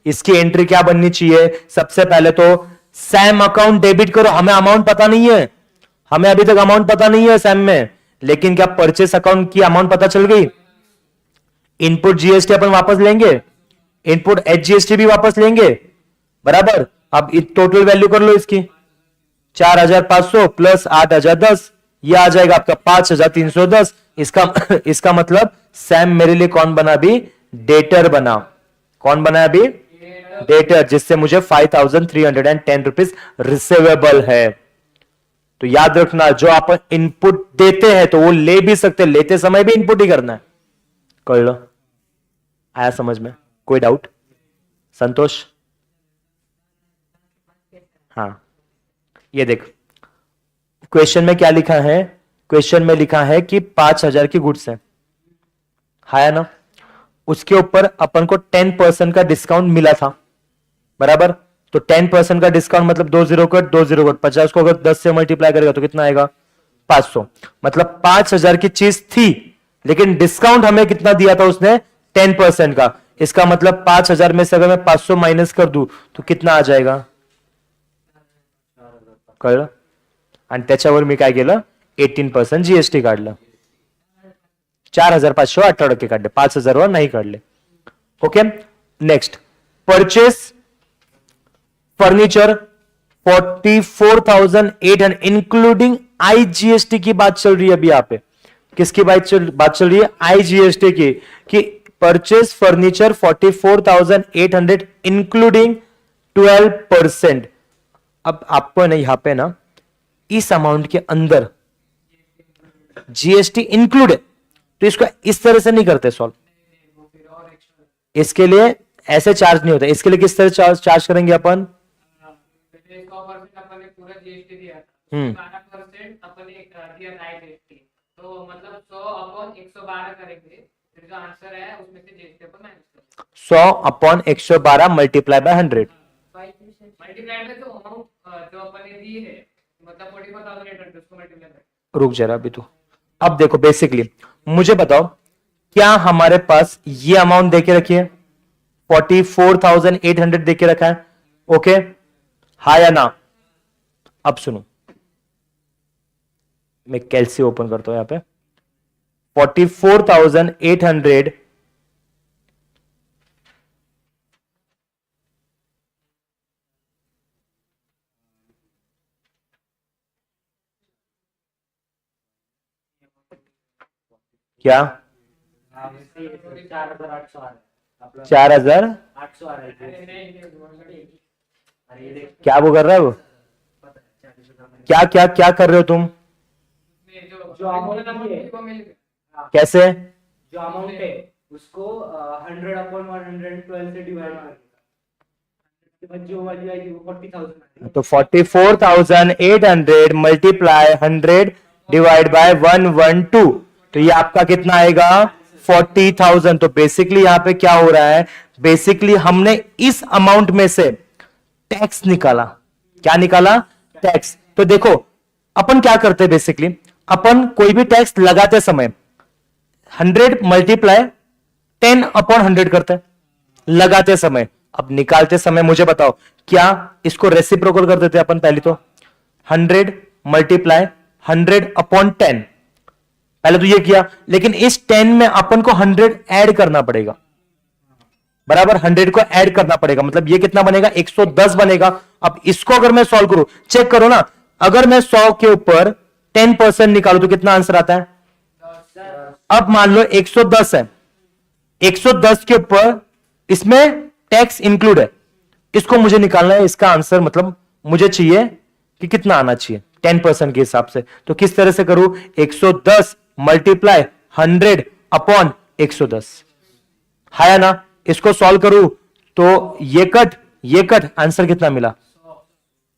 इसकी एंट्री क्या बननी चाहिए? सबसे पहले तो सैम अकाउंट डेबिट करो। हमें अमाउंट पता नहीं है, हमें अभी तक अमाउंट पता नहीं है सैम में, लेकिन क्या परचेस अकाउंट की अमाउंट पता चल गई? इनपुट जीएसटी अपन वापस लेंगे, इनपुट एचजीएसटी भी वापस लेंगे, बराबर। अब टोटल वैल्यू कर लो इसकी, 4,500 प्लस 8,010, यह आ जाएगा आपका 5,310। इसका मतलब सैम मेरे लिए कौन बना? अभी डेटर बना। कौन बना अभी? डेटर, जिससे मुझे 5,310 रुपीज रिसीवेबल है। तो याद रखना, जो आप इनपुट देते हैं तो वो ले भी सकते, लेते समय भी इनपुट ही करना है। कर लो, आया समझ में? कोई डाउट? संतोष? हाँ, ये देख क्वेश्चन में क्या लिखा है? क्वेश्चन में लिखा है कि 5,000 की गुड्स है, हाँ या ना? उसके ऊपर अपन को 10% का डिस्काउंट मिला था, बराबर। तो 10% का डिस्काउंट मतलब 20 कट 20 कट 50 को अगर 10 से मल्टीप्लाई करेगा तो कितना आएगा 500, मतलब 5000 की चीज थी, लेकिन डिस्काउंट हमें कितना दिया था उसने 10% का। इसका मतलब 5000 में से अगर मैं 500 माइनस कर दूं तो कितना आ जाएगा, कळलं। आणि त्याच्यावर मी काय केलं 18% जीएसटी काढलं, 4518 काढले, 5000 वर नाही काढले। Okay, next purchase furniture 44,800 including IGST की बात चल रही है अभी यहाँ पे। किसकी बात चल रही है, आईजीएसटी की, कि परचेस फर्नीचर 44,800 इंक्लूडिंग 12%। अब आपको ना यहां पे ना इस अमाउंट के अंदर जीएसटी इंक्लूड है, तो इसको इस तरह से नहीं करते सॉल्व, इसके लिए ऐसे चार्ज नहीं होता। इसके लिए किस तरह चार्ज करेंगे अपन, 100% अपन ने पूरा जीएसटी दिया था, 12% अपन ने दिया था जीएसटी, तो मतलब 100/112 करेंगे, फिर जो आंसर है उसमें से जीएसटी अपन माइनस करेंगे। 100/112 मल्टीप्लाई बाय 100। मल्टीप्लाई में जो अमाउंट जो अपन ने दी है मतलब 44,800 उसको मल्टीप्लाई करें। रुक जरा अभी तो, अब देखो बेसिकली मुझे बताओ क्या हमारे पास ये अमाउंट देके रखी है 44,800 देके रखा है, ओके हा या ना। अब सुनो, मैं कैलसी ओपन करता हूं यहां पे 44,800 क्या 4,800 आ रहा है, 4,800 आ रहा है। अरे ये देख, क्या वो कर रहा है, वो क्या क्या क्या कर रहे हो तुम, जो अमाउंट है वो मिल गया। कैसे, जो अमाउंट है उसको 100/112 से डिवाइड कर, जो वाली आएगी वो 40,000। तो 44,800 मल्टीप्लाई 100 डिवाइड बाय 112, तो ये आपका कितना आएगा 40,000। तो बेसिकली यहां पे क्या हो रहा है, बेसिकली हमने इस अमाउंट में से टैक्स निकाला। क्या निकाला, टैक्स। तो देखो अपन क्या करते हैं, बेसिकली अपन कोई भी टैक्स लगाते समय 100 मल्टीप्लाई 10/100 करते हैं लगाते समय। अब निकालते समय मुझे बताओ क्या इसको रेसिप्रोकल कर देते अपन, पहले तो 100 मल्टीप्लाई 100/10, पहले तो ये किया, लेकिन इस 10 में अपन को 100 ऐड करना पड़ेगा, बराबर 100 को ऐड करना पड़ेगा, मतलब ये कितना बनेगा 110 बनेगा। अब इसको अगर मैं सॉल्व करूं, चेक करो ना, अगर मैं 100 के ऊपर 10% निकालू तो कितना आंसर आता है। अब मान लो 110 है, 110 के ऊपर इसमें टैक्स इंक्लूड है, इसको मुझे निकालना है। इसका आंसर मतलब मुझे चाहिए कि कितना आना चाहिए 10% के हिसाब से। तो किस तरह से करूं, 110 मल्टीप्लाई 100/110, है या ना। इसको सॉल्व करूं तो ये कट आंसर कितना मिला।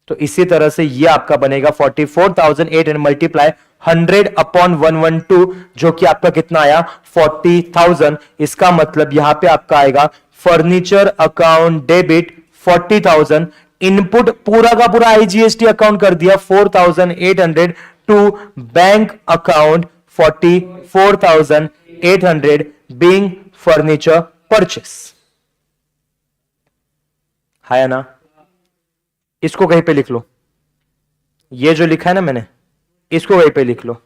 तो इसी तरह से ये आपका बनेगा 44,800 मल्टीप्लाई 100/112, जो कि आपका कितना आया 40,000। इसका मतलब यहां पे आपका आएगा फर्नीचर अकाउंट डेबिट 40,000, इनपुट पूरा का पूरा आईजीएसटी अकाउंट कर दिया 4,800 to bank account 44,800 being furniture purchase, है ना। इसको कहीं पे लिख लो, ये जो लिखा है ना मैंने, इसको कहीं पे लिख लो।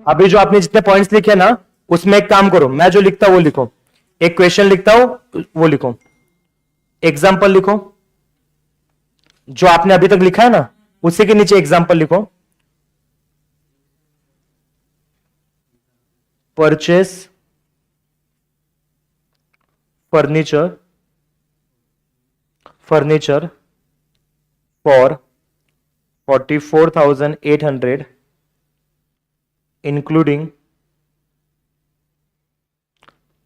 अभी जो आपने जितने पॉइंट्स लिखे ना उसमें एक काम करो, मैं जो लिखता हूं वो लिखो, एक क्वेश्चन लिखता हूं वो लिखो, एग्जाम्पल लिखो, जो आपने अभी तक लिखा है ना उसी के नीचे एग्जाम्पल लिखो। Purchase furniture for 44,800 including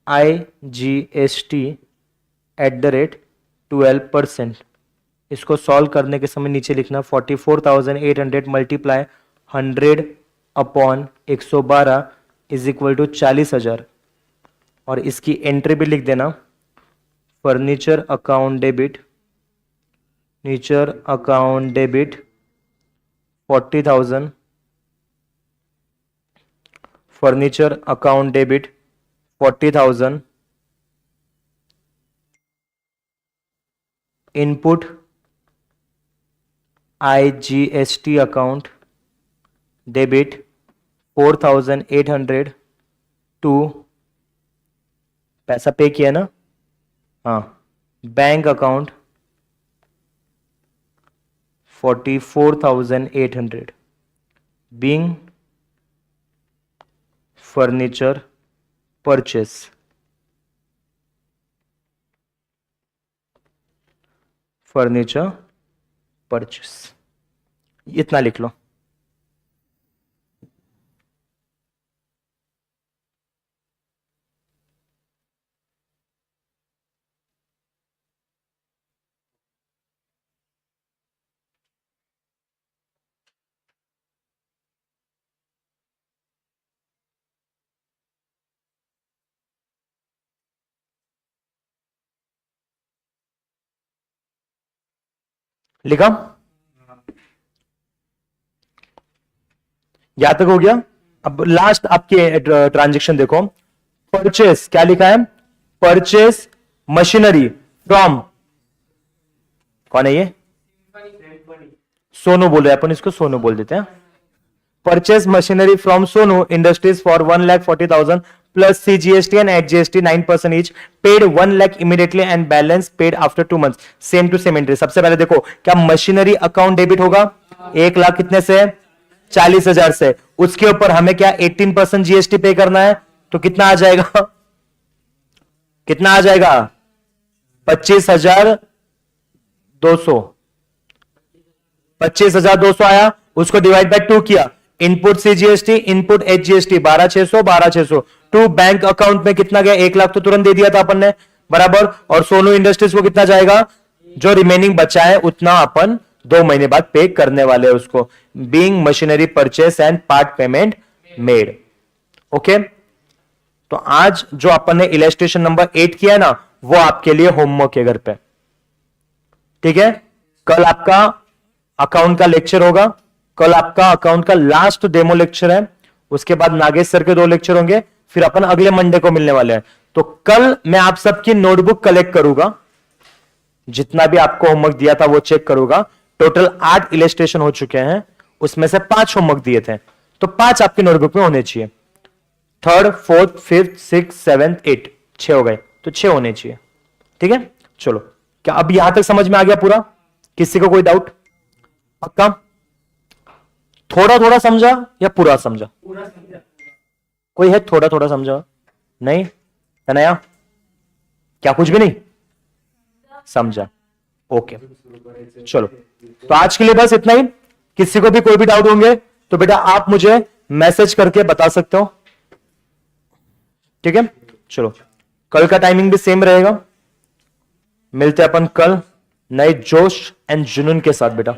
IGST @12%। इसको सॉल्व करने के समय नीचे लिखना 44,800 मल्टीप्लाई 100/112 इज इक्वल टू 40,000 और इसकी एंट्री भी लिख देना, furniture account debit, furniture account debit 40,000, furniture account debit 40,000, input IGST account debit 4,800 to, पैसा पे किया ना, हाँ, bank account 44,800 being furniture purchase. Furniture purchase, इतना लिख लो। लिखा, यहां तक हो गया। अब लास्ट आपके ट्रांजेक्शन देखो, परचेस क्या लिखा है, परचेस मशीनरी फ्रॉम, कौन है ये, सोनू बोल रहे हैं, अपन इसको सोनू बोल देते हैं। Purchase machinery from Sonu industries for 1,40,000 plus CGST and HGST 9% each, paid 1 lakh immediately and balance paid after 2 months, same to same entry। सबसे पहले देखो क्या मशीनरी अकाउंट डेबिट होगा, 1 लाख कितने से, 40,000 से, उसके ऊपर हमें क्या 18% GST पे करना है, तो कितना आ जाएगा, कितना आ जाएगा, 25,200, 25,200 आया, उसको डिवाइड बाय 2 किया, input CGST input HGST 12,600 12,600 to bank account में कितना गया, 1 लाख तो तुरंत दे दिया था अपन ने, बराबर। और सोनू इंडस्ट्रीज को कितना जाएगा, जो रिमेनिंग बचा है उतना अपन 2 महीने बाद पे करने वाले हैं उसको, being machinery purchase and part payment made. Okay, तो आज जो अपन ने इलस्ट्रेशन नंबर 8 किया है ना, वो आपके लिए होमवर्क है घर पे, ठीक है। कल आपका अकाउंट का लेक्चर होगा, कल आपका अकाउंट का लास्ट डेमो लेक्चर है, उसके बाद नागेश सर के 2 लेक्चर होंगे, फिर अपन अगले मंडे को मिलने वाले हैं। तो कल मैं आप सबकी नोटबुक कलेक्ट करूंगा, जितना भी आपको होमवर्क दिया था वो चेक करूंगा। टोटल 8 इलस्ट्रेशन हो चुके हैं, उसमें से 5 होमवर्क दिए थे, तो 5 आपकी नोटबुक में होने चाहिए। 3rd 4th 5th 6th 7th 8 6 हो गए, तो 6 होने चाहिए, ठीक है। चलो, क्या अब यहां तक समझ में आ गया पूरा, किसी को कोई डाउट, पक्का, थोड़ा थोड़ा समझा या पूरा समझा, पूरा समझा। कोई है थोड़ा थोड़ा समझा, नहीं तनया, क्या कुछ भी नहीं समझा, ओके। चलो, तो आज के लिए बस इतना ही। किसी को भी कोई भी डाउट होंगे तो बेटा आप मुझे मैसेज करके बता सकते हो, ठीक है। चलो, कल का टाइमिंग भी सेम रहेगा, मिलते हैं अपन कल नए जोश एंड जुनून के साथ बेटा।